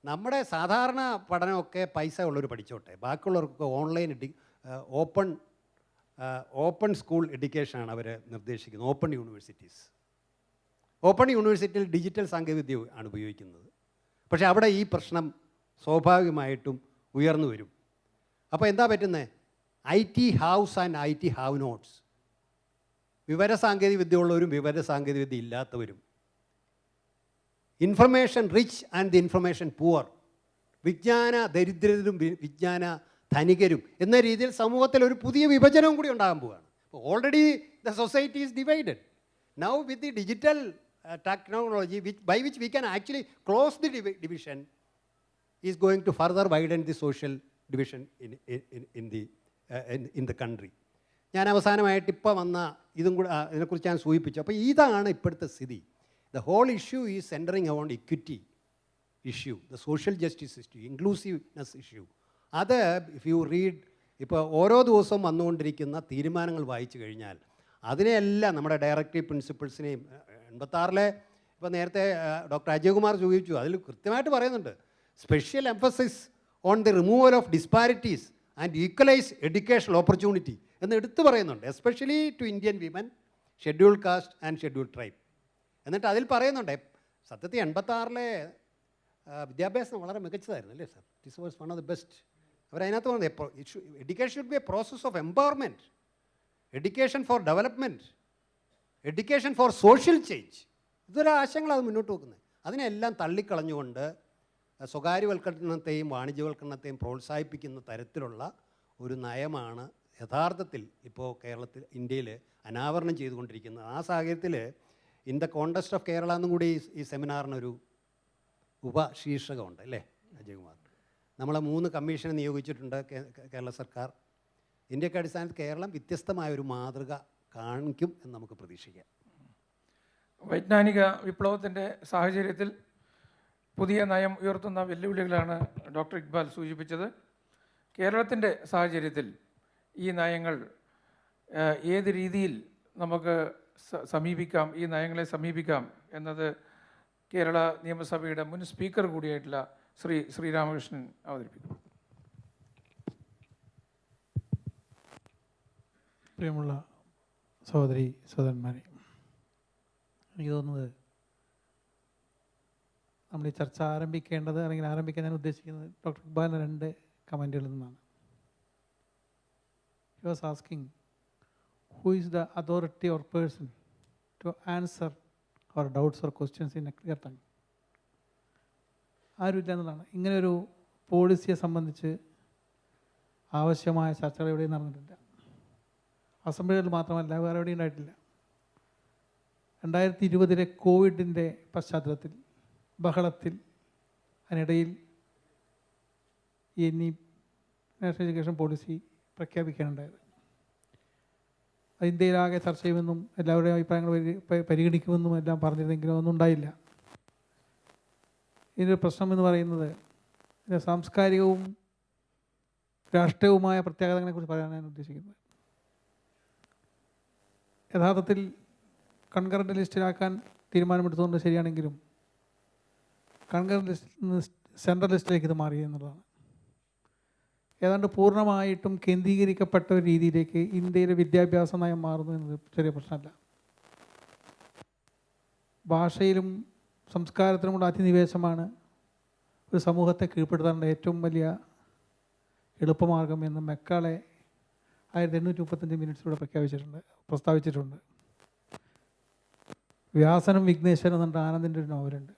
നമ്മുടെ സാധാരണ പഠനമൊക്കെ പൈസ ഉള്ളവർ പഠിച്ചോട്ടെ, ബാക്കിയുള്ളവർക്കൊക്കെ ഓൺലൈൻ ഓപ്പൺ സ്കൂൾ എഡ്യൂക്കേഷനാണ് അവർ നിർദ്ദേശിക്കുന്നത്. ഓപ്പൺ യൂണിവേഴ്സിറ്റിയിൽ ഡിജിറ്റൽ സാങ്കേതികവിദ്യ ആണ് ഉപയോഗിക്കുന്നത്. പക്ഷേ അവിടെ ഈ പ്രശ്നം സ്വാഭാവികമായിട്ടും ഉയർന്നു വരും. അപ്പോൾ എന്താ പറ്റുന്നത്? IT haves and IT have nots. വിവരസാങ്കേതികവിദ്യ ഉള്ളവരും വിവരസാങ്കേതികവിദ്യ ഇല്ലാത്തവരും. Information rich and the information poor. വിജ്ഞാന ദരിദ്രരും വിജ്ഞാന ധനികരും എന്ന രീതിയിൽ സമൂഹത്തിൽ ഒരു പുതിയ വിഭജനവും കൂടി ഉണ്ടാകാൻ പോവുകയാണ്. അപ്പോൾ already the society is divided. Now with the digital technology by which we can actually close the division is going to further widen the social division in the country. ഞാൻ അവസാനമായിട്ട് ഇപ്പോൾ വന്ന ഇതും കൂടെ ഇതിനെക്കുറിച്ച് ഞാൻ സൂചിപ്പിച്ചു. അപ്പോൾ ഇതാണ് ഇപ്പോഴത്തെ സ്ഥിതി. The whole issue is centering around equity issue, the social justice issue, inclusiveness issue. അത് if you read, ഇപ്പോൾ ഓരോ ദിവസവും വന്നുകൊണ്ടിരിക്കുന്ന തീരുമാനങ്ങൾ വായിച്ചു കഴിഞ്ഞാൽ അതിനെയെല്ലാം നമ്മുടെ ഡയറക്റ്റീവ് പ്രിൻസിപ്പിൾസിനെയും 86 ഇപ്പോൾ നേരത്തെ ഡോക്ടർ അജയകുമാർ സൂചിപ്പിച്ചു, അതിൽ കൃത്യമായിട്ട് പറയുന്നുണ്ട്, special emphasis on the removal of disparities and equalise educational opportunity എന്ന് എടുത്തു പറയുന്നുണ്ട്, especially to Indian women, scheduled caste and scheduled tribe. എന്നിട്ട് അതിൽ പറയുന്നുണ്ട്, സത്യത്തിൽ 86 വിദ്യാഭ്യാസം വളരെ മികച്ചതായിരുന്നു അല്ലേ sir? This was one of the best. അവരതിനകത്ത് പറഞ്ഞത് education should be a process of empowerment, education for development, education for social change. ഇതൊരു ആശയങ്ങളാണ് അത് മുന്നോട്ട് വെക്കുന്നത്. അതിനെല്ലാം തള്ളിക്കളഞ്ഞുകൊണ്ട് സ്വകാര്യവൽക്കരണത്തെയും വാണിജ്യവൽക്കരണത്തെയും പ്രോത്സാഹിപ്പിക്കുന്ന തരത്തിലുള്ള ഒരു നയമാണ് യഥാർത്ഥത്തിൽ ഇപ്പോൾ ഇന്ത്യയിൽ അനാവരണം ചെയ്തുകൊണ്ടിരിക്കുന്നത്. ആ സാഹചര്യത്തിൽ in the contest of Kerala എന്നും കൂടി ഈ സെമിനാറിനൊരു ഉപശീർഷകമുണ്ട് അല്ലേ അജയകുമാർ? നമ്മളെ 3 കമ്മീഷനെ നിയോഗിച്ചിട്ടുണ്ട് കേരള സർക്കാർ. ഇന്ത്യക്ക് അടിസ്ഥാനത്തിൽ കേരളം വ്യത്യസ്തമായ ഒരു മാതൃക കാണിക്കും എന്ന് നമുക്ക് പ്രതീക്ഷിക്കാം. വൈജ്ഞാനിക വിപ്ലവത്തിൻ്റെ സാഹചര്യത്തിൽ പുതിയ നയം ഉയർത്തുന്ന വെല്ലുവിളികളാണ് ഡോക്ടർ ഇക്ബാൽ സൂചിപ്പിച്ചത്. കേരളത്തിൻ്റെ സാഹചര്യത്തിൽ ഈ നയങ്ങൾ ഏത് രീതിയിൽ നമുക്ക് സമീപിക്കാം, ഈ നയങ്ങളെ സമീപിക്കാം എന്നത് കേരള നിയമസഭയുടെ മുൻ സ്പീക്കർ കൂടിയായിട്ടുള്ള ശ്രീരാമകൃഷ്ണൻ അവതരിപ്പിക്കും. പ്രിയമുള്ള സഹോദരി സഹോദരന്മാരെ, എനിക്ക് തോന്നുന്നത് നമ്മൾ ഈ ചർച്ച ആരംഭിക്കേണ്ടത്, അല്ലെങ്കിൽ ആരംഭിക്കാൻ ഞാൻ ഉദ്ദേശിക്കുന്നത് ഡോക്ടർ ഇക്ബാലിൻ്റെ 2 കമൻറ്റുകളിൽ നിന്നാണ്. He was asking who is the authority or person to answer our doubts or questions in a clear tongue. ആരുമില്ല എന്നുള്ളതാണ്. ഇങ്ങനെയൊരു പോളിസിയെ സംബന്ധിച്ച് ആവശ്യമായ ചർച്ചകൾ എവിടെയും നടന്നിട്ടില്ല. അസംബ്ലികളിൽ മാത്രമല്ല, വേറെ എവിടെയും ഉണ്ടായിട്ടില്ല. 2020 കോവിഡിൻ്റെ പശ്ചാത്തലത്തിൽ, ബഹളത്തിൽ, അതിനിടയിൽ ഈ നാഷണൽ എഡ്യൂക്കേഷൻ പോളിസി പ്രഖ്യാപിക്കാനുണ്ടായത്. അത് ഇന്ത്യയിലാകെ ചർച്ച ചെയ്യുമെന്നും എല്ലാവരുടെയും അഭിപ്രായങ്ങൾ പരിഗണിക്കുമെന്നും എല്ലാം പറഞ്ഞിരുന്നെങ്കിലും ഒന്നും ഉണ്ടായില്ല. ഇതിൻ്റെ പ്രശ്നം എന്ന് പറയുന്നത് സാംസ്കാരികവും രാഷ്ട്രീയവുമായ പ്രത്യാഘാതങ്ങളെക്കുറിച്ച് പറയാനാണ് ഞാൻ ഉദ്ദേശിക്കുന്നത്. യഥാർത്ഥത്തിൽ കൺകറൻറ്റ് ലിസ്റ്റിലാക്കാൻ തീരുമാനമെടുത്തുകൊണ്ട് ശരിയാണെങ്കിലും കൺകറൻറ്റ് ലിസ്റ്റിൽ നിന്ന് സെൻട്രൽ ലിസ്റ്റിലേക്ക് ഇത് മാറി എന്നുള്ളതാണ്. ഏതാണ്ട് പൂർണ്ണമായിട്ടും കേന്ദ്രീകരിക്കപ്പെട്ട ഒരു രീതിയിലേക്ക് ഇന്ത്യയിലെ വിദ്യാഭ്യാസ നയം മാറുന്നു എന്നത് ചെറിയ പ്രശ്നമല്ല. ഭാഷയിലും സംസ്കാരത്തിനുമുള്ള അതിനിവേശമാണ് ഒരു സമൂഹത്തെ കീഴ്പ്പെടുത്താനുള്ള ഏറ്റവും വലിയ എളുപ്പമാർഗം എന്ന് മെക്കാളെ 1835 മിനിറ്റ്സിലൂടെ പ്രസ്താവിച്ചിട്ടുണ്ട്. വ്യാസനും വിഘ്നേശ്വരനും എന്നുണ്ട് ആനന്ദിൻ്റെ ഒരു നോവലുണ്ട്.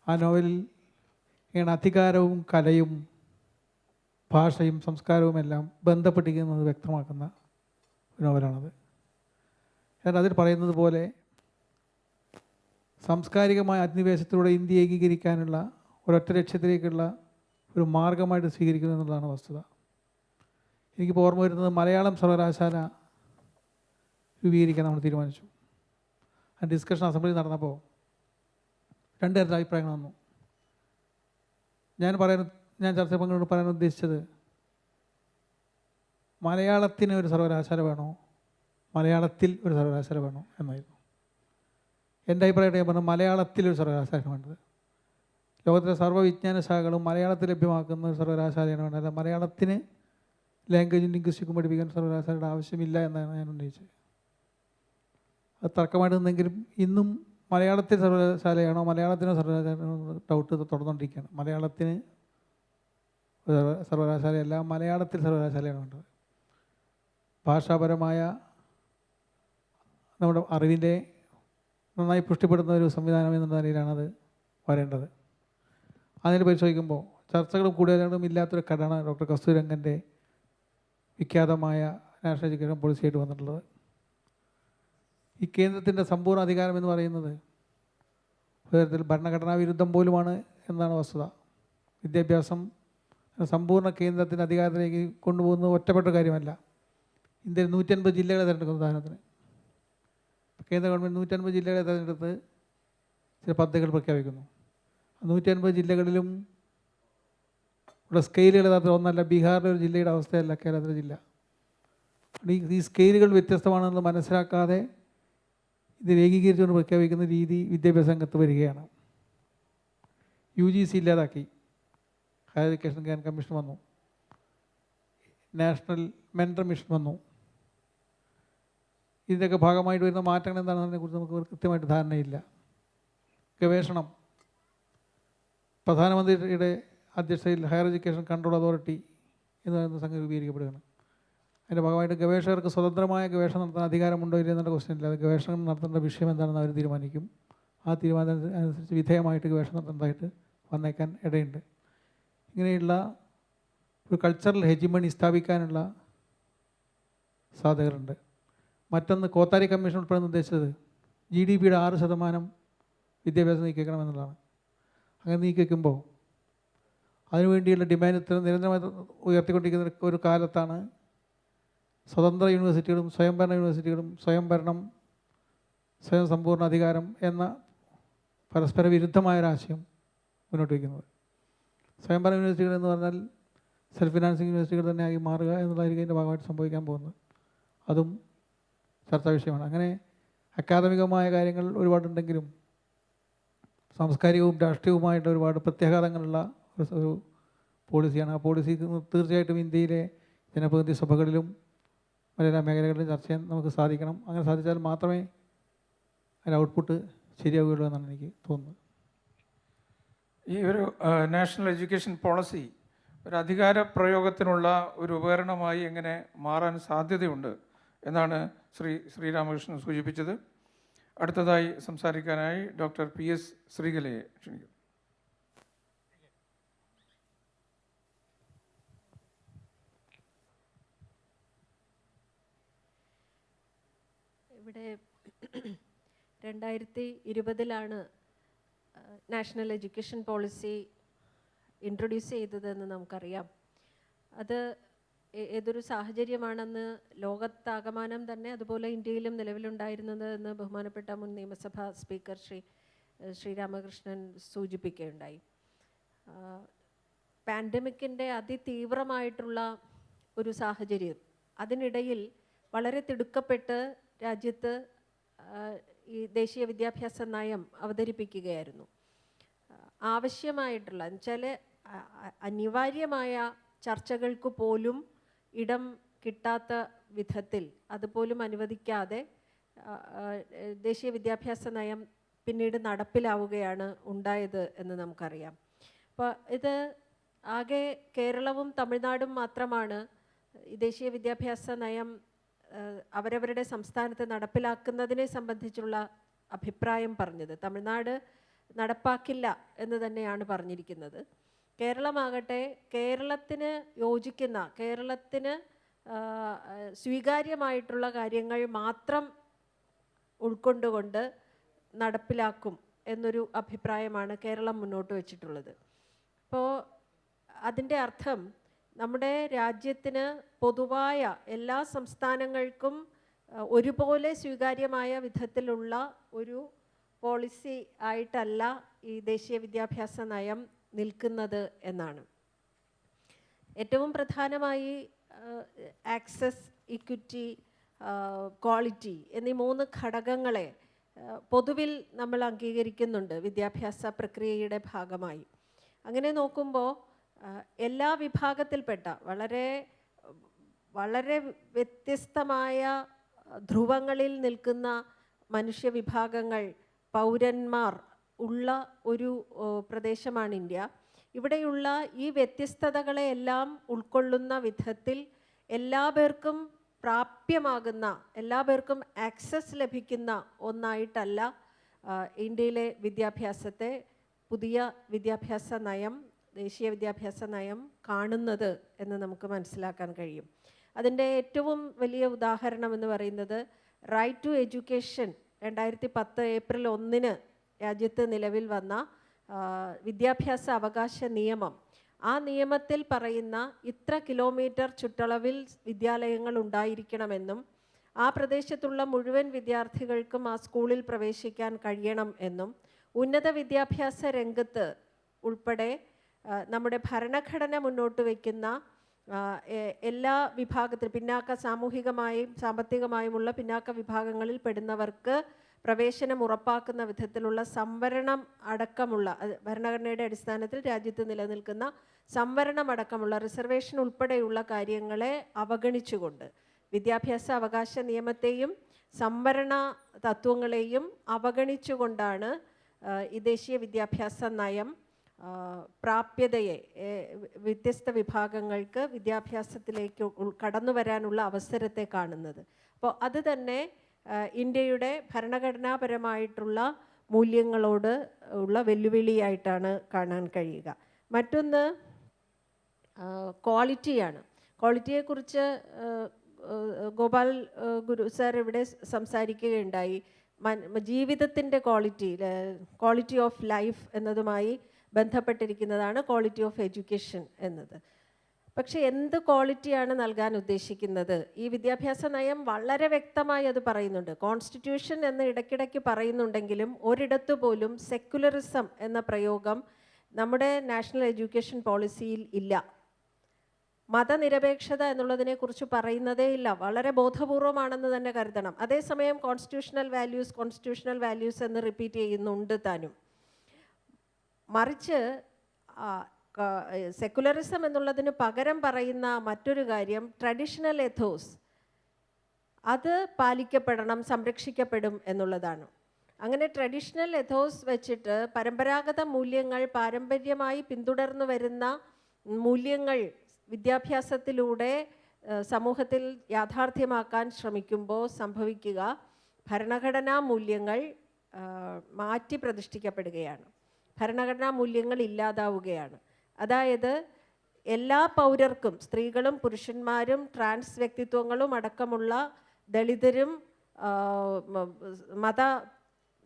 ആ നോവലിൽ ഇങ്ങനെ അധികാരവും കലയും ഭാഷയും സംസ്കാരവും എല്ലാം ബന്ധപ്പെട്ടിരിക്കുന്നത് വ്യക്തമാക്കുന്ന ഒരു നോവലാണത്. എന്നാൽ അതിൽ പറയുന്നത് പോലെ സാംസ്കാരികമായ അധിനിവേശത്തിലൂടെ ഇന്ത്യ ഏകീകരിക്കാനുള്ള ഒരൊറ്റ ലക്ഷ്യത്തിലേക്കുള്ള ഒരു മാർഗമായിട്ട് സ്വീകരിക്കുന്നു എന്നുള്ളതാണ് വസ്തുത. എനിക്കിപ്പോൾ ഓർമ്മ വരുന്നത് മലയാളം സർവകലാശാല രൂപീകരിക്കാൻ നമ്മൾ തീരുമാനിച്ചു. ആ ഡിസ്കഷൻ അസംബ്ലിയിൽ നടന്നപ്പോൾ 2 തരത്തിലുള്ള അഭിപ്രായങ്ങൾ വന്നു. ഞാൻ ചർച്ച പങ്കെടുത്ത് പറയാൻ ഉദ്ദേശിച്ചത് മലയാളത്തിന് ഒരു സർവകലാശാല വേണോ, മലയാളത്തിൽ ഒരു സർവകലാശാല വേണോ എന്നായിരുന്നു. എൻ്റെ അഭിപ്രായമായിട്ട് ഞാൻ പറഞ്ഞു മലയാളത്തിൽ ഒരു സർവകലാശാലയാണ് വേണ്ടത്. ലോകത്തിലെ സർവ്വവിജ്ഞാന ശാഖകളും മലയാളത്തിൽ ലഭ്യമാക്കുന്ന ഒരു സർവകലാശാലയാണ് വേണ്ടത്. അല്ല മലയാളത്തിന് ലാംഗ്വേജും ലിംഗ്വിസ്റ്റിക്കും പഠിപ്പിക്കാൻ സർവകലാശാലയുടെ ആവശ്യമില്ല എന്നാണ് ഞാൻ ഉന്നയിച്ചത്. അത് തർക്കമായിട്ട് നിന്നെങ്കിലും ഇന്നും മലയാളത്തിൽ സർവകലാശാലയാണോ മലയാളത്തിനോ സർവകലാശാലയാണോ ഡൗട്ട് തുടർന്നുകൊണ്ടിരിക്കുകയാണ്. മലയാളത്തിന് സർവകലാശാലയല്ല, മലയാളത്തിൽ സർവകലാശാലയാണ് വേണ്ടത്. ഭാഷാപരമായ നമ്മുടെ അറിവിൻ്റെ നന്നായി പുഷ്ടിപ്പെടുന്ന ഒരു സംവിധാനം എന്ന നിലയിലാണത് വരേണ്ടത്. അതിന് പരിശോധിക്കുമ്പോൾ ചർച്ചകളും കൂടുതലും ഇല്ലാത്തൊരു ഘടന ഡോക്ടർ കസ്തൂരിരംഗൻ്റെ വിഖ്യാതമായ നാഷണൽ എഡ്യൂക്കേഷൻ പോളിസിയായിട്ട് വന്നിട്ടുള്ളത്. ഈ കേന്ദ്രത്തിൻ്റെ സമ്പൂർണ്ണ അധികാരം എന്ന് പറയുന്നത് ഒരു തരത്തിൽ ഭരണഘടനാ വിരുദ്ധം പോലുമാണ് എന്നാണ് വസ്തുത. വിദ്യാഭ്യാസം സമ്പൂർണ്ണ കേന്ദ്രത്തിൻ്റെ അധികാരത്തിലേക്ക് കൊണ്ടുപോകുന്നത് ഒറ്റപ്പെട്ട കാര്യമല്ല. ഇന്ത്യയിൽ 150 ജില്ലകളെ തിരഞ്ഞെടുക്കുന്ന ഉദാഹരണത്തിന് കേന്ദ്ര ഗവൺമെൻറ് 150 ജില്ലകളെ തിരഞ്ഞെടുത്ത് ചില പദ്ധതികൾ പ്രഖ്യാപിക്കുന്നു. 150 ജില്ലകളിലും ഉള്ള സ്കെയിലുകൾ യഥാർത്ഥത്തിൽ ഒന്നല്ല. ബീഹാറിലെ ഒരു ജില്ലയുടെ അവസ്ഥയല്ല കേരളത്തിലെ ജില്ല. ഈ സ്കെയിലുകൾ വ്യത്യസ്തമാണെന്ന് മനസ്സിലാക്കാതെ ഇത് ഏകീകരിച്ചുകൊണ്ട് പ്രഖ്യാപിക്കുന്ന രീതി വിദ്യാഭ്യാസ രംഗത്ത് വരികയാണ്. UGC ഇല്ലാതാക്കി, ഹയർ എഡ്യൂക്കേഷൻ കമ്മീഷൻ വന്നു, നാഷണൽ മെൻറ്റർ മിഷൻ വന്നു. ഇതിൻ്റെയൊക്കെ ഭാഗമായിട്ട് വരുന്ന മാറ്റങ്ങൾ എന്താണെന്നതിനെക്കുറിച്ച് നമുക്ക് കൃത്യമായിട്ട് ധാരണയില്ല. ഗവേഷണം, പ്രധാനമന്ത്രിയുടെ അധ്യക്ഷതയിൽ ഹയർ എഡ്യൂക്കേഷൻ കൺട്രോൾ അതോറിറ്റി എന്ന് പറയുന്ന സംഘം രൂപീകരിക്കപ്പെടുകയാണ്. അതിൻ്റെ ഭാഗമായിട്ട് ഗവേഷകർക്ക് സ്വതന്ത്രമായ ഗവേഷണം നടത്താൻ അധികാരമുണ്ടോ ഇല്ല എന്നുള്ള ക്വസ്റ്റ്യൻ ഇല്ല. അത് ഗവേഷണം നടത്തേണ്ട വിഷയം എന്താണെന്ന് അവർ തീരുമാനിക്കും. ആ തീരുമാനം അനുസരിച്ച് വിധേയമായിട്ട് ഗവേഷണം നടത്തേണ്ടതായിട്ട് വന്നേക്കാൻ ഇടയുണ്ട്. ഇങ്ങനെയുള്ള ഒരു കൾച്ചറൽ ഹെജിമണി സ്ഥാപിക്കാനുള്ള സാധ്യതകളുണ്ട്. മറ്റൊന്ന് കോത്താരി കമ്മീഷൻ ഉൾപ്പെടെ നിർദ്ദേശിച്ചത് GDPയുടെ 6% വിദ്യാഭ്യാസം നീക്കി വയ്ക്കണമെന്നുള്ളതാണ്. അങ്ങനെ നീക്കി വയ്ക്കുമ്പോൾ അതിനുവേണ്ടിയുള്ള ഡിമാൻഡ് നിരന്തരമായി ഉയർത്തിക്കൊണ്ടിരിക്കുന്ന ഒരു കാലത്താണ് സ്വതന്ത്ര യൂണിവേഴ്സിറ്റികളും സ്വയംഭരണ യൂണിവേഴ്സിറ്റികളും സ്വയംഭരണം, സ്വയം സമ്പൂർണ്ണ അധികാരം എന്ന പരസ്പര വിരുദ്ധമായൊരാശയം മുന്നോട്ട് വയ്ക്കുന്നത്. സ്വയംഭരണ യൂണിവേഴ്സിറ്റികൾ എന്ന് പറഞ്ഞാൽ സെൽഫ് ഫിനാൻസിങ് യൂണിവേഴ്സിറ്റികൾ തന്നെ ആയി മാറുക എന്നുള്ളതായിരിക്കും അതിൻ്റെ ഭാഗമായിട്ട് സംഭവിക്കാൻ പോകുന്നത്. അതും ചർച്ചാ വിഷയമാണ്. അങ്ങനെ അക്കാദമികമായ കാര്യങ്ങൾ ഒരുപാടുണ്ടെങ്കിലും സാംസ്കാരികവും രാഷ്ട്രീയവുമായിട്ട് ഒരുപാട് പ്രത്യാഘാതങ്ങളുള്ള ഒരു പോളിസിയാണ്. ആ പോളിസി തീർച്ചയായിട്ടും ഇന്ത്യയിലെ ജനപ്രതിനിധി സഭകളിലും മറ്റെല്ലാ മേഖലകളിലും ചർച്ച ചെയ്യാൻ നമുക്ക് സാധിക്കണം. അങ്ങനെ സാധിച്ചാൽ മാത്രമേ അതിൻ്റെ ഔട്ട്പുട്ട് ശരിയാവുകയുള്ളൂ എന്നാണ് എനിക്ക് തോന്നുന്നത്. ഈ ഒരു നാഷണൽ എഡ്യൂക്കേഷൻ പോളിസി ഒരു അധികാര പ്രയോഗത്തിനുള്ള ഒരു ഉപകരണമായി എങ്ങനെ മാറാൻ സാധ്യതയുണ്ട് എന്നാണ് ശ്രീരാമകൃഷ്ണൻ സൂചിപ്പിച്ചത്. അടുത്തതായി സംസാരിക്കാനായി ഡോക്ടർ PS ശ്രീകലയെ ക്ഷണിക്കുന്നു. ഇവിടെ 2020 നാഷണൽ എഡ്യൂക്കേഷൻ പോളിസി ഇൻട്രൊഡ്യൂസ് ചെയ്തതെന്ന് നമുക്കറിയാം. അത് ഏതൊരു സാഹചര്യമാണെന്ന് ലോകത്താകമാനം തന്നെ അതുപോലെ ഇന്ത്യയിലും നിലവിലുണ്ടായിരുന്നത് എന്ന് ബഹുമാനപ്പെട്ട മുൻ നിയമസഭാ സ്പീക്കർ ശ്രീരാമകൃഷ്ണൻ സൂചിപ്പിക്കുകയുണ്ടായി. പാൻഡമിക്കിൻ്റെ അതിതീവ്രമായിട്ടുള്ള ഒരു സാഹചര്യം, അതിനിടയിൽ വളരെ തിടുക്കപ്പെട്ട് രാജ്യത്ത് ഈ ദേശീയ വിദ്യാഭ്യാസ നയം അവതരിപ്പിക്കുകയായിരുന്നു. ആവശ്യമായിട്ടുള്ള എന്നുവെച്ചാൽ അനിവാര്യമായ ചർച്ചകൾക്ക് പോലും ഇടം കിട്ടാത്ത വിധത്തിൽ അതുപോലും അനുവദിക്കാതെ ദേശീയ വിദ്യാഭ്യാസ നയം പിന്നീട് നടപ്പിലാവുകയാണ് ഉണ്ടായത് എന്ന് നമുക്കറിയാം. അപ്പോൾ ഇത് ആകെ കേരളവും തമിഴ്നാടും മാത്രമാണ് ഈ ദേശീയ വിദ്യാഭ്യാസ നയം അവരവരുടെ സംസ്ഥാനത്ത് നടപ്പിലാക്കുന്നതിനെ സംബന്ധിച്ചുള്ള അഭിപ്രായം പറഞ്ഞത്. തമിഴ്നാട് നടപ്പാക്കില്ല എന്ന് തന്നെയാണ് പറഞ്ഞിരിക്കുന്നത്. കേരളമാകട്ടെ കേരളത്തിന് യോജിക്കുന്ന, കേരളത്തിന് സ്വീകാര്യമായിട്ടുള്ള കാര്യങ്ങൾ മാത്രം ഉൾക്കൊണ്ടുകൊണ്ട് നടപ്പിലാക്കും എന്നൊരു അഭിപ്രായമാണ് കേരളം മുന്നോട്ട് വച്ചിട്ടുള്ളത്. അപ്പോൾ അതിൻ്റെ അർത്ഥം നമ്മുടെ രാജ്യത്തിന് പൊതുവായ എല്ലാ സംസ്ഥാനങ്ങൾക്കും ഒരുപോലെ സ്വീകാര്യമായ വിധത്തിലുള്ള ഒരു പോളിസി ആയിട്ടല്ല ഈ ദേശീയ വിദ്യാഭ്യാസ നയം നിൽക്കുന്നത് എന്നാണ്. ഏറ്റവും പ്രധാനമായി ആക്സസ്, ഇക്വിറ്റി, ക്വാളിറ്റി എന്നീ 3 ഘടകങ്ങളെ പൊതുവിൽ നമ്മൾ അംഗീകരിക്കുന്നുണ്ട് വിദ്യാഭ്യാസ പ്രക്രിയയുടെ ഭാഗമായി. അങ്ങനെ നോക്കുമ്പോൾ എല്ലാ വിഭാഗത്തിൽപ്പെട്ട വളരെ വളരെ വ്യത്യസ്തമായ ധ്രുവങ്ങളിൽ നിൽക്കുന്ന മനുഷ്യവിഭാഗങ്ങൾ, പൗരന്മാർ ഉള്ള ഒരു പ്രദേശമാണ് ഇന്ത്യ. ഇവിടെയുള്ള ഈ വ്യത്യസ്തതകളെയെല്ലാം ഉൾക്കൊള്ളുന്ന വിധത്തിൽ എല്ലാ പേർക്കും പ്രാപ്യമാകുന്ന, എല്ലാ പേർക്കും ആക്സസ് ലഭിക്കുന്ന ഒന്നായിട്ടല്ല ഇന്ത്യയിലെ വിദ്യാഭ്യാസത്തെ പുതിയ വിദ്യാഭ്യാസ നയം, ദേശീയ വിദ്യാഭ്യാസ നയം കാണുന്നത് എന്ന് നമുക്ക് മനസ്സിലാക്കാൻ കഴിയും. അതിൻ്റെ ഏറ്റവും വലിയ ഉദാഹരണം എന്ന് പറയുന്നത് റൈറ്റ് ടു എഡ്യൂക്കേഷൻ 2010 ഏപ്രിൽ 1 രാജ്യത്ത് നിലവിൽ വന്ന വിദ്യാഭ്യാസ അവകാശ നിയമം. ആ നിയമത്തിൽ പറയുന്ന ഇത്ര കിലോമീറ്റർ ചുറ്റളവിൽ വിദ്യാലയങ്ങൾ ഉണ്ടായിരിക്കണമെന്നും ആ പ്രദേശത്തുള്ള മുഴുവൻ വിദ്യാർത്ഥികൾക്കും ആ സ്കൂളിൽ പ്രവേശിക്കാൻ കഴിയണം എന്നും ഉന്നത വിദ്യാഭ്യാസ രംഗത്ത് ഉൾപ്പെടെ നമ്മുടെ ഭരണഘടന മുന്നോട്ട് വയ്ക്കുന്ന എല്ലാ വിഭാഗത്തിൽ സാമൂഹികമായും സാമ്പത്തികമായുമുള്ള പിന്നാക്ക വിഭാഗങ്ങളിൽ പെടുന്നവർക്ക് പ്രവേശനം ഉറപ്പാക്കുന്ന വിധത്തിലുള്ള സംവരണം അടക്കമുള്ള, ഭരണഘടനയുടെ അടിസ്ഥാനത്തിൽ രാജ്യത്ത് നിലനിൽക്കുന്ന സംവരണം അടക്കമുള്ള റിസർവേഷൻ ഉൾപ്പെടെയുള്ള കാര്യങ്ങളെ അവഗണിച്ചുകൊണ്ട്, വിദ്യാഭ്യാസ അവകാശ നിയമത്തെയും സംവരണ തത്വങ്ങളെയും അവഗണിച്ചുകൊണ്ടാണ് ഈ ദേശീയ വിദ്യാഭ്യാസ നയം പ്രാപ്യതയെ, വ്യത്യസ്ത വിഭാഗങ്ങൾക്ക് വിദ്യാഭ്യാസത്തിലേക്ക് കടന്നു വരാനുള്ള അവസരത്തെ കാണുന്നത്. അപ്പോൾ അത് തന്നെ ഇന്ത്യയുടെ ഭരണഘടനാപരമായിട്ടുള്ള മൂല്യങ്ങളോട് ഉള്ള വെല്ലുവിളിയായിട്ടാണ് കാണാൻ കഴിയുക. മറ്റൊന്ന് ക്വാളിറ്റിയാണ്. ക്വാളിറ്റിയെക്കുറിച്ച് ഗോപാൽ ഗുരു സാർ ഇവിടെ സംസാരിക്കുകയുണ്ടായി. ജീവിതത്തിൻ്റെ ക്വാളിറ്റി ഓഫ് ലൈഫ് എന്നതുമായി ബന്ധപ്പെട്ടിരിക്കുന്നതാണ് ക്വാളിറ്റി ഓഫ് എഡ്യൂക്കേഷൻ എന്നത്. പക്ഷെ എന്ത് ക്വാളിറ്റിയാണ് നൽകാൻ ഉദ്ദേശിക്കുന്നത്? ഈ വിദ്യാഭ്യാസ നയം വളരെ വ്യക്തമായി അത് പറയുന്നുണ്ട്. കോൺസ്റ്റിറ്റ്യൂഷൻ എന്ന് ഇടയ്ക്കിടയ്ക്ക് പറയുന്നുണ്ടെങ്കിലും ഒരിടത്തു പോലും സെക്യുലറിസം എന്ന പ്രയോഗം നമ്മുടെ നാഷണൽ എഡ്യൂക്കേഷൻ പോളിസിയിൽ ഇല്ല. മതനിരപേക്ഷത എന്നുള്ളതിനെക്കുറിച്ച് പറയുന്നതേ ഇല്ല. വളരെ ബോധപൂർവമാണെന്ന് തന്നെ കരുതണം. അതേസമയം കോൺസ്റ്റിറ്റ്യൂഷണൽ വാല്യൂസ് എന്ന് റിപ്പീറ്റ് ചെയ്യുന്നുണ്ട് താനും. മറിച്ച് സെക്കുലറിസം എന്നുള്ളതിന് പകരം പറയുന്ന മറ്റൊരു കാര്യം ട്രഡീഷണൽ എഥോസ്, അത് പാലിക്കപ്പെടണം, സംരക്ഷിക്കപ്പെടും എന്നുള്ളതാണ്. അങ്ങനെ ട്രഡീഷണൽ എഥോസ് വെച്ചിട്ട് പരമ്പരാഗത മൂല്യങ്ങൾ, പാരമ്പര്യമായി പിന്തുടർന്നു വരുന്ന മൂല്യങ്ങൾ വിദ്യാഭ്യാസത്തിലൂടെ സമൂഹത്തിൽ യാഥാർത്ഥ്യമാക്കാൻ ശ്രമിക്കുമ്പോൾ സംഭവിക്കുക ഭരണഘടനാ മൂല്യങ്ങൾ മാറ്റി പ്രതിഷ്ഠിക്കപ്പെടുകയാണ്. ഭരണഘടനാ മൂല്യങ്ങൾ ഇല്ലാതാവുകയാണ്. അതായത് എല്ലാ പൗരർക്കും, സ്ത്രീകളും പുരുഷന്മാരും ട്രാൻസ് വ്യക്തിത്വങ്ങളും അടക്കമുള്ള ദളിതരും മത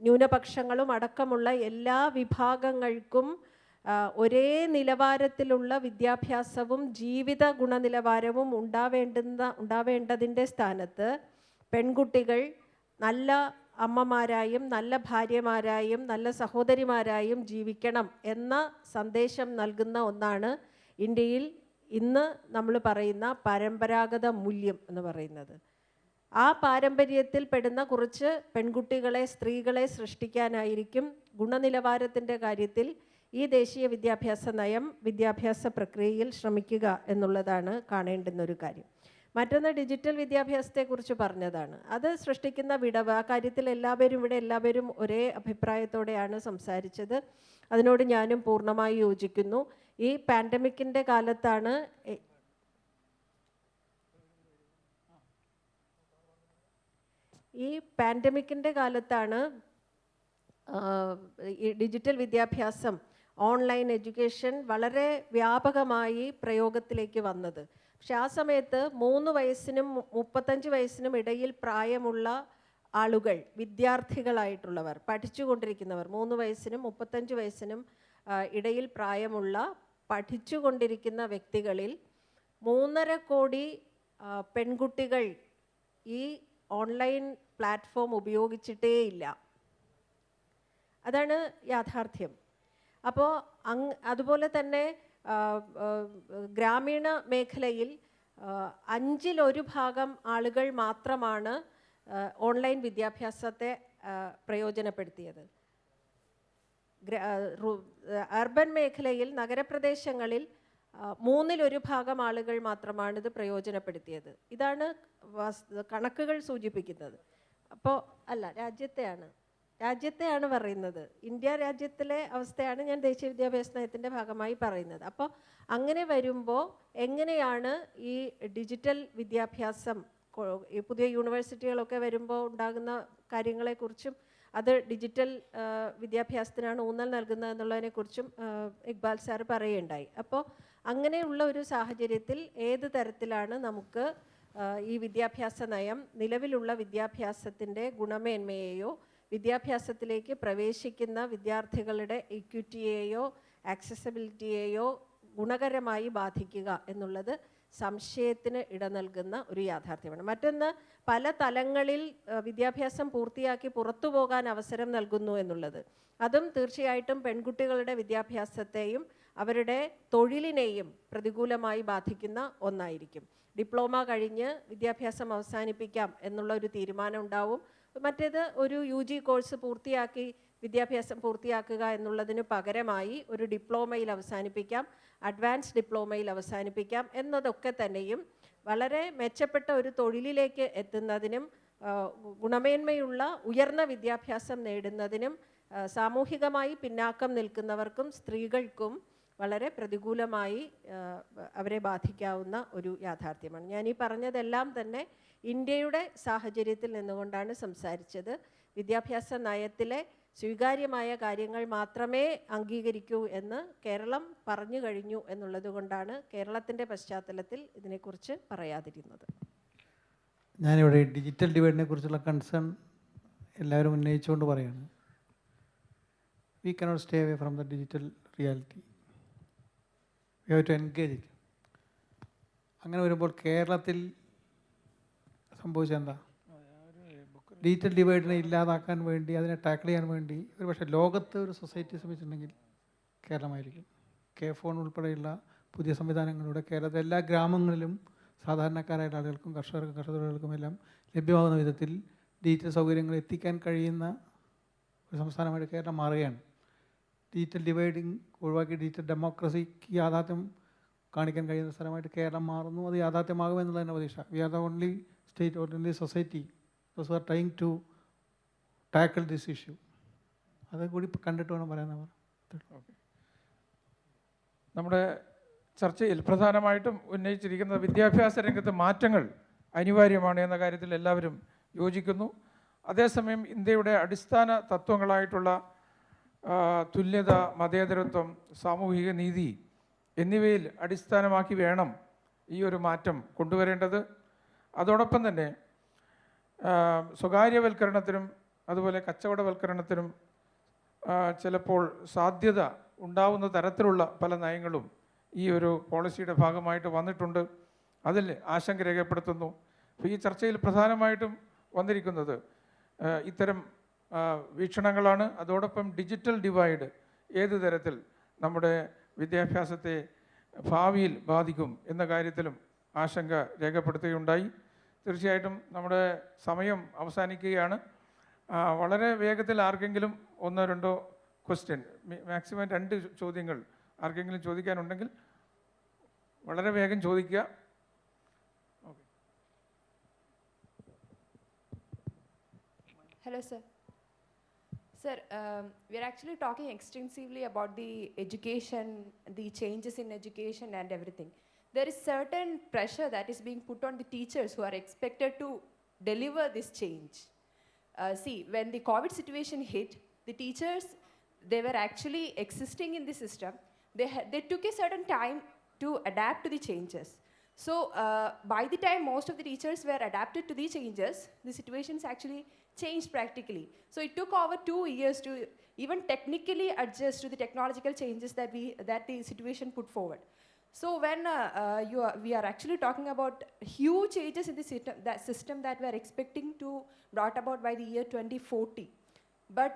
ന്യൂനപക്ഷങ്ങളും അടക്കമുള്ള എല്ലാ വിഭാഗങ്ങൾക്കും ഒരേ നിലവാരത്തിലുള്ള വിദ്യാഭ്യാസവും ജീവിത ഗുണനിലവാരവും ഉണ്ടാവേണ്ടതിൻ്റെ സ്ഥാനത്ത് പെൺകുട്ടികൾ നല്ല അമ്മമാരായും നല്ല ഭാര്യമാരായും നല്ല സഹോദരിമാരായും ജീവിക്കണം എന്ന സന്ദേശം നൽകുന്ന ഒന്നാണ് ഇന്ത്യയിൽ ഇന്ന് നമ്മൾ പറയുന്ന പരമ്പരാഗത മൂല്യം എന്ന് പറയുന്നത്. ആ പാരമ്പര്യത്തിൽ പെടുന്ന കുറച്ച് പെൺകുട്ടികളെ, സ്ത്രീകളെ സൃഷ്ടിക്കാനായിരിക്കും ഗുണനിലവാരത്തിൻ്റെ കാര്യത്തിൽ ഈ ദേശീയ വിദ്യാഭ്യാസ നയം വിദ്യാഭ്യാസ പ്രക്രിയയിൽ ശ്രമിക്കുക എന്നുള്ളതാണ് കാണേണ്ടുന്ന ഒരു കാര്യം. മറ്റൊന്ന് ഡിജിറ്റൽ വിദ്യാഭ്യാസത്തെക്കുറിച്ച് പറഞ്ഞതാണ്. അത് സൃഷ്ടിക്കുന്ന വിടവ്, ആ കാര്യത്തിൽ എല്ലാവരും ഒരേ അഭിപ്രായത്തോടെയാണ് സംസാരിച്ചത്. അതിനോട് ഞാനും പൂർണ്ണമായി യോജിക്കുന്നു. ഈ പാൻഡമിക്കിൻ്റെ കാലത്താണ് ഈ ഡിജിറ്റൽ വിദ്യാഭ്യാസം, ഓൺലൈൻ എഡ്യൂക്കേഷൻ വളരെ വ്യാപകമായി പ്രയോഗത്തിലേക്ക് വന്നത്. പക്ഷെ ആ സമയത്ത് 3 വയസ്സിനും 35 വയസ്സിനും ഇടയിൽ പ്രായമുള്ള ആളുകൾ, വിദ്യാർത്ഥികളായിട്ടുള്ളവർ, പഠിച്ചുകൊണ്ടിരിക്കുന്നവർ, 3 വയസ്സിനും 35 വയസ്സിനും ഇടയിൽ പ്രായമുള്ള പഠിച്ചുകൊണ്ടിരിക്കുന്ന വ്യക്തികളിൽ 3.5 കോടി പെൺകുട്ടികൾ ഈ ഓൺലൈൻ പ്ലാറ്റ്ഫോം ഉപയോഗിച്ചിട്ടേയില്ല. അതാണ് യാഥാർത്ഥ്യം. അപ്പോൾ അതുപോലെ തന്നെ ഗ്രാമീണ മേഖലയിൽ 1/5 ആളുകൾ മാത്രമാണ് ഓൺലൈൻ വിദ്യാഭ്യാസത്തെ പ്രയോജനപ്പെടുത്തിയത്. അർബൻ മേഖലയിൽ, നഗരപ്രദേശങ്ങളിൽ 1/3 ആളുകൾ മാത്രമാണ് ഇത് പ്രയോജനപ്പെടുത്തിയത്. ഇതാണ് കണക്കുകൾ സൂചിപ്പിക്കുന്നത്. അപ്പോൾ രാജ്യത്തെയാണ് പറയുന്നത്. ഇന്ത്യ രാജ്യത്തിലെ അവസ്ഥയാണ് ഞാൻ ദേശീയ വിദ്യാഭ്യാസ നയത്തിൻ്റെ ഭാഗമായി പറയുന്നത്. അപ്പോൾ അങ്ങനെ വരുമ്പോൾ എങ്ങനെയാണ് ഈ ഡിജിറ്റൽ വിദ്യാഭ്യാസം, ഈ പുതിയ യൂണിവേഴ്സിറ്റികളൊക്കെ വരുമ്പോൾ ഉണ്ടാകുന്ന കാര്യങ്ങളെക്കുറിച്ചും അത് ഡിജിറ്റൽ വിദ്യാഭ്യാസത്തിനാണ് ഊന്നൽ നൽകുന്നത് എന്നുള്ളതിനെക്കുറിച്ചും ഇക്ബാൽ സാർ പറയുകയുണ്ടായി. അപ്പോൾ അങ്ങനെയുള്ള ഒരു സാഹചര്യത്തിൽ ഏത് തരത്തിലാണ് നമുക്ക് ഈ വിദ്യാഭ്യാസ നയം നിലവിലുള്ള വിദ്യാഭ്യാസത്തിൻ്റെ ഗുണമേന്മയെയോ വിദ്യാഭ്യാസത്തിലേക്ക് പ്രവേശിക്കുന്ന വിദ്യാർത്ഥികളുടെ ഇക്വിറ്റിയെയോ ആക്സസിബിലിറ്റിയെയോ ഗുണകരമായി ബാധിക്കുക എന്നുള്ളത് സംശയത്തിന് ഇട നൽകുന്ന ഒരു യാഥാർത്ഥ്യമാണ്. മറ്റൊന്ന്, പല തലങ്ങളിൽ വിദ്യാഭ്യാസം പൂർത്തിയാക്കി പുറത്തു പോകാൻ അവസരം നൽകുന്നു എന്നുള്ളത്. അതും തീർച്ചയായിട്ടും പെൺകുട്ടികളുടെ വിദ്യാഭ്യാസത്തെയും അവരുടെ തൊഴിലിനെയും പ്രതികൂലമായി ബാധിക്കുന്ന ഒന്നായിരിക്കും. ഡിപ്ലോമ കഴിഞ്ഞ് വിദ്യാഭ്യാസം അവസാനിപ്പിക്കാം എന്നുള്ള ഒരു തീരുമാനം ഉണ്ടാവും. മറ്റേത് ഒരു UG കോഴ്സ് പൂർത്തിയാക്കി വിദ്യാഭ്യാസം പൂർത്തിയാക്കുക എന്നുള്ളതിന് പകരമായി ഒരു ഡിപ്ലോമയിൽ അവസാനിപ്പിക്കാം, അഡ്വാൻസ് ഡിപ്ലോമയിൽ അവസാനിപ്പിക്കാം എന്നതൊക്കെ തന്നെയും വളരെ മെച്ചപ്പെട്ട ഒരു തൊഴിലിലേക്ക് എത്തുന്നതിനും ഗുണമേന്മയുള്ള ഉയർന്ന വിദ്യാഭ്യാസം നേടുന്നതിനും സാമൂഹികമായി പിന്നാക്കം നിൽക്കുന്നവർക്കും സ്ത്രീകൾക്കും വളരെ പ്രതികൂലമായി അവരെ ബാധിക്കാവുന്ന ഒരു യാഥാർത്ഥ്യമാണ്. ഞാൻ ഈ പറഞ്ഞതെല്ലാം തന്നെ ഇന്ത്യയുടെ സാഹചര്യത്തിൽ നിന്നുകൊണ്ടാണ് സംസാരിച്ചത്. വിദ്യാഭ്യാസ നയത്തിലെ സ്വീകാര്യമായ കാര്യങ്ങൾ മാത്രമേ അംഗീകരിക്കൂ എന്ന് കേരളം പറഞ്ഞു കഴിഞ്ഞു എന്നുള്ളത് കൊണ്ടാണ് കേരളത്തിൻ്റെ പശ്ചാത്തലത്തിൽ ഇതിനെക്കുറിച്ച് പറയാതിരുന്നത്. ഞാനിവിടെ ഡിജിറ്റൽ ഡിവൈഡിനെ കുറിച്ചുള്ള കൺസേൺ എല്ലാവരും ഉന്നയിച്ചുകൊണ്ട് പറയുകയാണ്. We cannot stay away from the digital reality, we have to engage it. അങ്ങനെ വരുമ്പോൾ കേരളത്തിൽ സംഭവിച്ചെന്താ? ഡിജിറ്റൽ ഡിവൈഡിനെ ഇല്ലാതാക്കാൻ വേണ്ടി, അതിനെ ടാക്കിൾ ചെയ്യാൻ വേണ്ടി ഒരു പക്ഷേ ലോകത്ത് ഒരു സൊസൈറ്റി ശ്രമിച്ചിട്ടുണ്ടെങ്കിൽ കേരളമായിരിക്കും. K ഫോൺ ഉൾപ്പെടെയുള്ള പുതിയ സംവിധാനങ്ങളിലൂടെ കേരളത്തിലെ എല്ലാ ഗ്രാമങ്ങളിലും സാധാരണക്കാരായ ആളുകൾക്കും കർഷകർക്കും കർഷകർക്കും എല്ലാം ലഭ്യമാകുന്ന വിധത്തിൽ ഡിജിറ്റൽ സൗകര്യങ്ങൾ എത്തിക്കാൻ കഴിയുന്ന ഒരു സംസ്ഥാനമായിട്ട് കേരളം മാറുകയാണ്. ഡിജിറ്റൽ ഡിവൈഡിങ് ഒഴിവാക്കി ഡിജിറ്റൽ ഡെമോക്രസിക്ക് യാഥാർത്ഥ്യം കാണിക്കാൻ കഴിയുന്ന സ്ഥലമായിട്ട് കേരളം മാറുന്നു. അത് യാഥാർത്ഥ്യമാകുമെന്നുള്ള തന്നെ പ്രതീക്ഷ. We are the only state or only society those are trying to tackle this issue. അത് കൂടി കണ്ടിട്ട് വേണം പറയാൻ. ഓക്കെ, നമ്മുടെ ചർച്ചയിൽ പ്രധാനമായിട്ടും ഉന്നയിച്ചിരിക്കുന്നത് വിദ്യാഭ്യാസ രംഗത്ത് മാറ്റങ്ങൾ അനിവാര്യമാണ് എന്ന കാര്യത്തിൽ എല്ലാവരും യോജിക്കുന്നു. അതേസമയം ഇന്ത്യയുടെ അടിസ്ഥാന തത്വങ്ങളായിട്ടുള്ള തുല്യത, മതേതരത്വം, സാമൂഹിക നീതി എന്നിവയിൽ അടിസ്ഥാനമാക്കി വേണം ഈ ഒരു മാറ്റം കൊണ്ടുവരേണ്ടത്. അതോടൊപ്പം തന്നെ സ്വകാര്യവൽക്കരണത്തിനും അതുപോലെ കച്ചവടവൽക്കരണത്തിനും ചിലപ്പോൾ സാധ്യത ഉണ്ടാവുന്ന തരത്തിലുള്ള പല നയങ്ങളും ഈ ഒരു പോളിസിയുടെ ഭാഗമായിട്ട് വന്നിട്ടുണ്ട്. അതിൽ ആശങ്ക രേഖപ്പെടുത്തുന്നു. അപ്പോൾ ഈ ചർച്ചയിൽ പ്രധാനമായിട്ടും വന്നിരിക്കുന്നത് ഇത്തരം വീക്ഷണങ്ങളാണ്. അതോടൊപ്പം ഡിജിറ്റൽ ഡിവൈഡ് ഏത് തരത്തിൽ നമ്മുടെ വിദ്യാഭ്യാസത്തെ ഭാവിയിൽ ബാധിക്കും എന്ന കാര്യത്തിലും ആശങ്ക രേഖപ്പെടുത്തുകയുണ്ടായി. തീർച്ചയായിട്ടും നമ്മുടെ സമയം അവസാനിക്കുകയാണ്. വളരെ വേഗത്തിൽ ആർക്കെങ്കിലും ഒന്നോ രണ്ടോ ക്വസ്റ്റ്യൻ, മാക്സിമം 2 ചോദ്യങ്ങൾ ആർക്കെങ്കിലും ചോദിക്കാനുണ്ടെങ്കിൽ വളരെ വേഗം ചോദിക്കുക. Okay. Hello, sir. Sir, we are actually talking extensively about the education, the changes in education and everything. There is certain pressure that is being put on the teachers who are expected to deliver this change. See, when the COVID situation hit, the teachers, they were actually existing in the system. They took a certain time to adapt to the changes. So by the time most of the teachers were adapted to the changes, the situations actually changed practically. So it took over 2 years to even technically adjust to the technological changes that the situation put forward. So when we are actually talking about huge changes in the system that we are expecting to brought about by the year 2040. But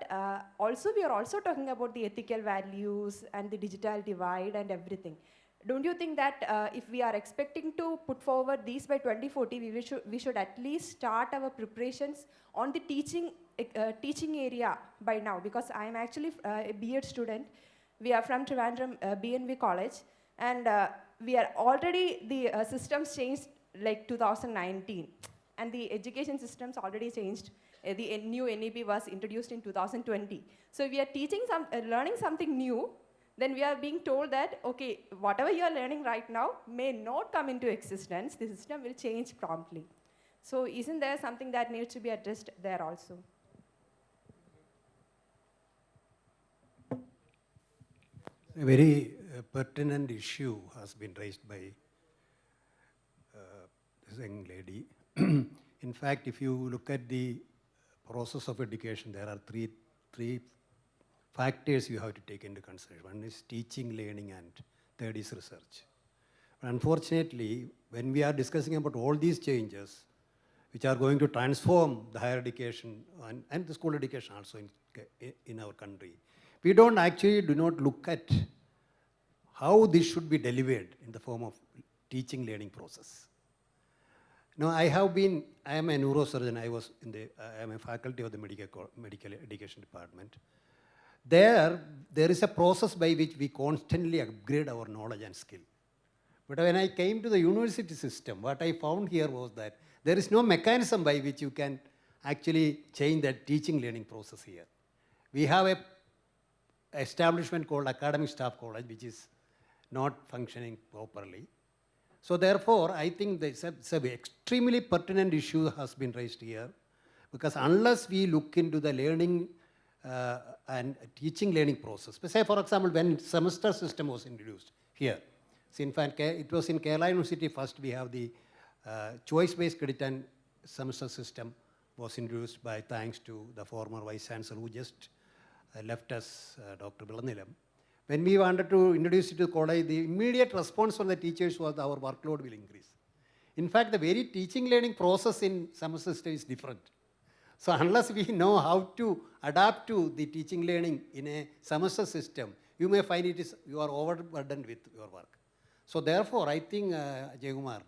also we are also talking about the ethical values and the digital divide and everything. Don't you think that if we are expecting to put forward these by 2040, we should at least start our preparations on the teaching area by now? Because I am actually a B.Ed student. We are from Trivandrum BNV College, and we are already the systems changed like 2019, and the education systems already changed. The new NEP was introduced in 2020. So we are learning something new. Then we are being told that, okay, whatever you are learning right now may not come into existence. The system will change promptly. So isn't there something that needs to be addressed there also? A very pertinent issue has been raised by this young lady. In fact, if you look at the process of education, there are three factors you have to take into consideration. One is teaching, learning, and third is research. But unfortunately, when we are discussing about all these changes, which are going to transform the higher education and the school education also in our country, we do not look at how this should be delivered in the form of teaching learning process. Now, I am a neurosurgeon. I am a faculty of the medical education department. There is a process by which we constantly upgrade our knowledge and skill. But when I came to the university system, what I found here was that there is no mechanism by which you can actually change that teaching learning process here. We have a establishment called Academic Staff College, which is not functioning properly. So therefore, I think it's an extremely pertinent issue has been raised here, because unless we look into the learning and teaching learning process, say for example, when semester system was introduced here, so in fact, it was in Kerala University first we have the choice-based credit and semester system was introduced by thanks to the former Vice Chancellor who just left us, Dr. Vilanilam. When we wanted to introduce it to the college, the immediate response from the teachers was our workload will increase. In fact, the very teaching learning process in semester system is different. So unless we know how to adapt to the teaching learning in a semester system, you may find you are overburdened with your work. So therefore, I think, Jaykumar,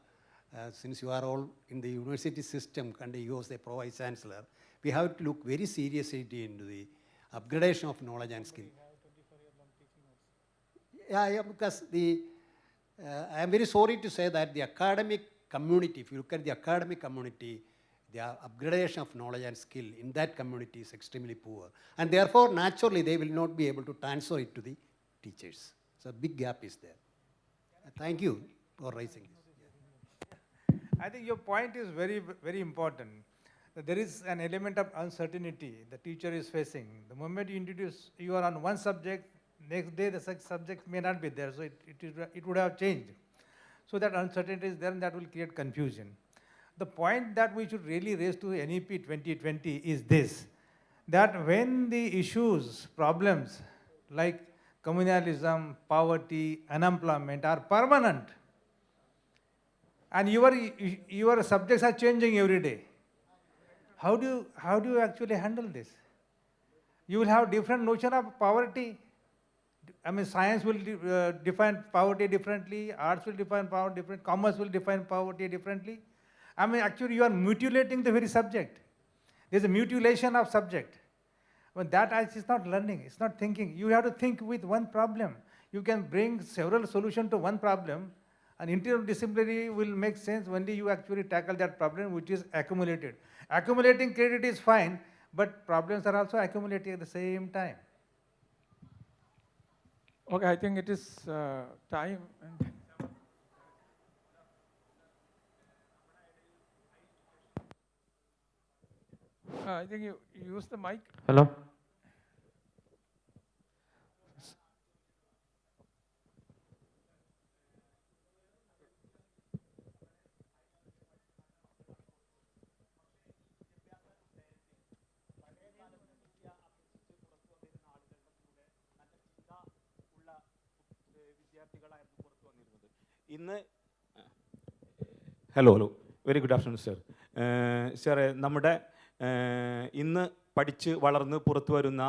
since you are all in the university system and you as the Pro-Vice Chancellor, we have to look very seriously into the upgradation of knowledge and skill. Yeah, because I am very sorry to say that the academic community, if you look at the academic community, the upgradation of knowledge and skill in that community is extremely poor. And therefore, naturally, they will not be able to transfer it to the teachers. So a big gap is there. Thank you for raising this. I think your point is very, very important. There is an element of uncertainty the teacher is facing. The moment you are on one subject, next day the subject may not be there, so it would have changed. So that uncertainty is there and that will create confusion. The point that we should really raise to NEP 2020 is this, that when the issues, problems like communalism, poverty, unemployment are permanent, and your subjects are changing every day, how do you actually handle this? You will have different notion of poverty. I mean, science will define poverty differently, arts will define poverty differently, commerce will define poverty differently. I mean, actually, you are mutilating the very subject. There's a mutilation of subject. But that is not learning, it's not thinking. You have to think with one problem. You can bring several solutions to one problem, and interdisciplinary will make sense when you actually tackle that problem which is accumulated. Accumulating credit is fine, but problems are also accumulating at the same time. Okay, I think it is time. I think you use the mic. Hello. Hello, very good afternoon, sir. Sir, നമ്മുടെ ഇന്ന് പഠിച്ച് വളർന്ന് പുറത്തു വരുന്ന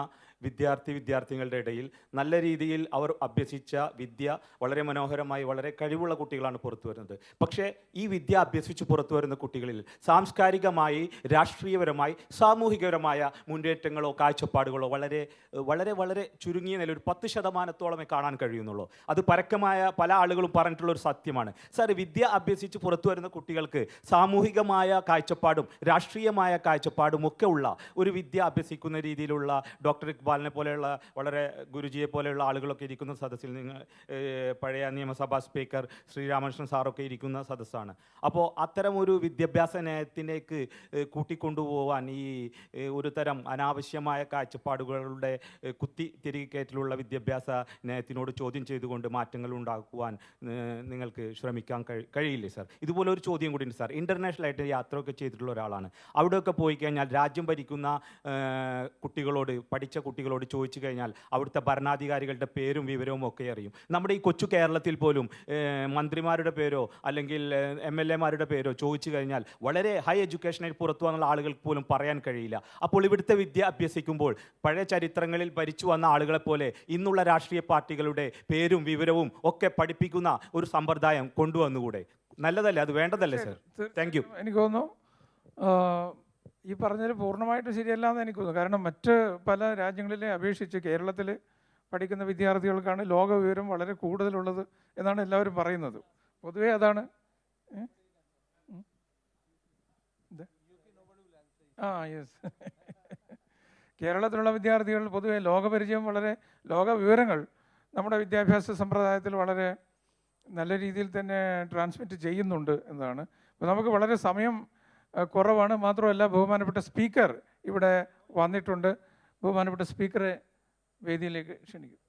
വിദ്യാർത്ഥികളുടെ ഇടയിൽ നല്ല രീതിയിൽ അവർ അഭ്യസിച്ച വിദ്യ വളരെ മനോഹരമായി വളരെ കഴിവുള്ള കുട്ടികളാണ് പുറത്തു വരുന്നത്. പക്ഷേ ഈ വിദ്യ അഭ്യസിച്ച് പുറത്തു വരുന്ന കുട്ടികളിൽ സാംസ്കാരികമായി, രാഷ്ട്രീയപരമായി, സാമൂഹികപരമായ മുന്നേറ്റങ്ങളോ കാഴ്ചപ്പാടുകളോ വളരെ വളരെ വളരെ ചുരുങ്ങിയ നില ഒരു 10% കാണാൻ കഴിയുന്നുള്ളൂ. അത് പരക്കമായ പല ആളുകളും പറഞ്ഞിട്ടുള്ളൊരു സത്യമാണ്. സാർ, വിദ്യ അഭ്യസിച്ച് പുറത്തു വരുന്ന കുട്ടികൾക്ക് സാമൂഹികമായ കാഴ്ചപ്പാടും രാഷ്ട്രീയമായ കാഴ്ചപ്പാടും ഒക്കെ ഉള്ള ഒരു വിദ്യ അഭ്യസിക്കുന്ന രീതിയിലുള്ള ഡോക്ടർ ഇക്ബാലിനെ പോലെയുള്ള വളരെ ഗുരുജിയെ പോലെയുള്ള ആളുകളൊക്കെ ഇരിക്കുന്ന സദസ്സിൽ നിങ്ങൾ പഴയ നിയമസഭാ സ്പീക്കർ ശ്രീരാമകൃഷ്ണൻ സാറൊക്കെ ഇരിക്കുന്ന സദസ്സാണ്. അപ്പോൾ അത്തരം ഒരു വിദ്യാഭ്യാസ നയത്തിലേക്ക് കൂട്ടിക്കൊണ്ടുപോകാൻ ഈ ഒരു തരം അനാവശ്യമായ കാഴ്ചപ്പാടുകളുടെ കുത്തി തിരികേറ്റിലുള്ള വിദ്യാഭ്യാസ നയത്തിനോട് ചോദ്യം ചെയ്തുകൊണ്ട് മാറ്റങ്ങൾ ഉണ്ടാക്കുവാൻ നിങ്ങൾക്ക് ശ്രമിക്കാൻ കഴിയില്ലേ സാർ? ഇതുപോലെ ഒരു ചോദ്യം കൂടി ഉണ്ട് സാർ. ഇൻ്റർനാഷണലായിട്ട് യാത്രയൊക്കെ ചെയ്തിട്ടുള്ള ഒരാളാണ്. അവിടെയൊക്കെ പോയി കഴിഞ്ഞാൽ രാജ്യം ഭരിക്കുന്ന കുട്ടികളോട്, പഠിച്ച കുട്ടികളോട് ചോദിച്ചു കഴിഞ്ഞാൽ അവിടുത്തെ ഭരണാധികാരികളുടെ പേരും വിവരവും ഒക്കെ അറിയും. നമ്മുടെ ഈ കൊച്ചു കേരളത്തിൽ പോലും മന്ത്രിമാരുടെ പേരോ അല്ലെങ്കിൽ MLA-മാരുടെ പേരോ ചോദിച്ചു കഴിഞ്ഞാൽ വളരെ ഹൈ എഡ്യൂക്കേഷനിൽ പുറത്തു വന്നുള്ള ആളുകൾക്ക് പോലും പറയാൻ കഴിയില്ല. അപ്പോൾ ഇവിടുത്തെ വിദ്യ അഭ്യസിക്കുമ്പോൾ പഴയ ചരിത്രങ്ങളിൽ ഭരിച്ചു വന്ന ആളുകളെ പോലെ ഇന്നുള്ള രാഷ്ട്രീയ പാർട്ടികളുടെ പേരും വിവരവും ഒക്കെ പഠിപ്പിക്കുന്ന ഒരു സമ്പ്രദായം കൊണ്ടുവന്നുകൂടെ? നല്ലതല്ലേ? അത് വേണ്ടതല്ലേ സാർ? Thank you. എനിക്ക് തോന്നുന്നു ഈ പറഞ്ഞതിൽ പൂർണ്ണമായിട്ട് ശരിയല്ല എന്ന് എനിക്ക് തോന്നുന്നു. കാരണം മറ്റ് പല രാജ്യങ്ങളിലെ അപേക്ഷിച്ച് കേരളത്തിൽ പഠിക്കുന്ന വിദ്യാർത്ഥികൾക്കാണ് ലോക വിവരം വളരെ കൂടുതലുള്ളത് എന്നാണ് എല്ലാവരും പറയുന്നത്. പൊതുവേ അതാണ്. യെസ്, കേരളത്തിലുള്ള വിദ്യാർത്ഥികൾ പൊതുവേ ലോകപരിചയം, വളരെ ലോക വിവരങ്ങൾ നമ്മുടെ വിദ്യാഭ്യാസ സമ്പ്രദായത്തിൽ വളരെ നല്ല രീതിയിൽ തന്നെ ട്രാൻസ്മിറ്റ് ചെയ്യുന്നുണ്ട് എന്നതാണ്. അപ്പോൾ നമുക്ക് വളരെ സമയം കുറവാണ്. മാത്രമല്ല, ബഹുമാനപ്പെട്ട സ്പീക്കർ ഇവിടെ വന്നിട്ടുണ്ട്. ബഹുമാനപ്പെട്ട സ്പീക്കറെ വേദിയിലേക്ക് ക്ഷണിക്കും.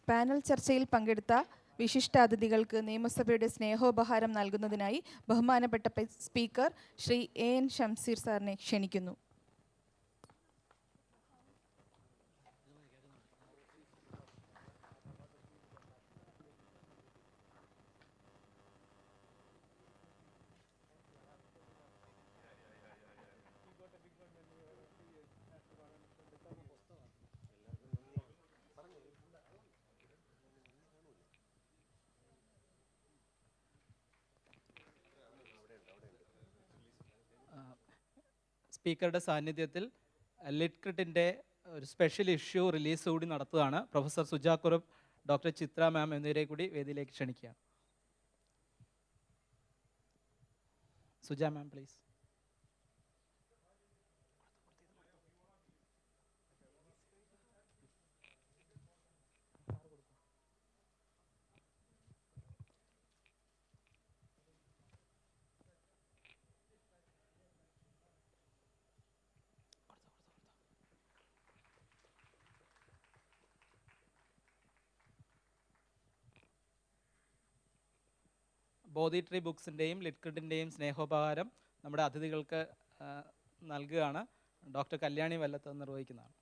പാനൽ ചർച്ചയിൽ പങ്കെടുത്ത വിശിഷ്ടാതിഥികൾക്ക് നിയമസഭയുടെ സ്നേഹോപഹാരം നൽകുന്നതിനായി ബഹുമാനപ്പെട്ട സ്പീക്കർ ശ്രീ AN ഷംസീർ സാറിനെ ക്ഷണിക്കുന്നു. സ്പീക്കറുടെ സാന്നിധ്യത്തിൽ ലിറ്റ്ക്രിറ്റിൻ്റെ ഒരു സ്പെഷ്യൽ ഇഷ്യൂ റിലീസ് കൂടി നടത്തുകയാണ്. Professor Suja Kurup, doctor Chitra ma'am എന്നിവരെ കൂടി വേദിയിലേക്ക് ക്ഷണിക്കുക. Suja ma'am please. Bodhi tree ബുക്സിൻ്റെയും ലിറ്റ്ക്രിറ്റിൻ്റെയും സ്നേഹോപഹാരം നമ്മുടെ അതിഥികൾക്ക് നൽകുകയാണ്. ഡോക്ടർ കല്യാണി വല്ലത്ത് നിർവഹിക്കുന്നതാണ്.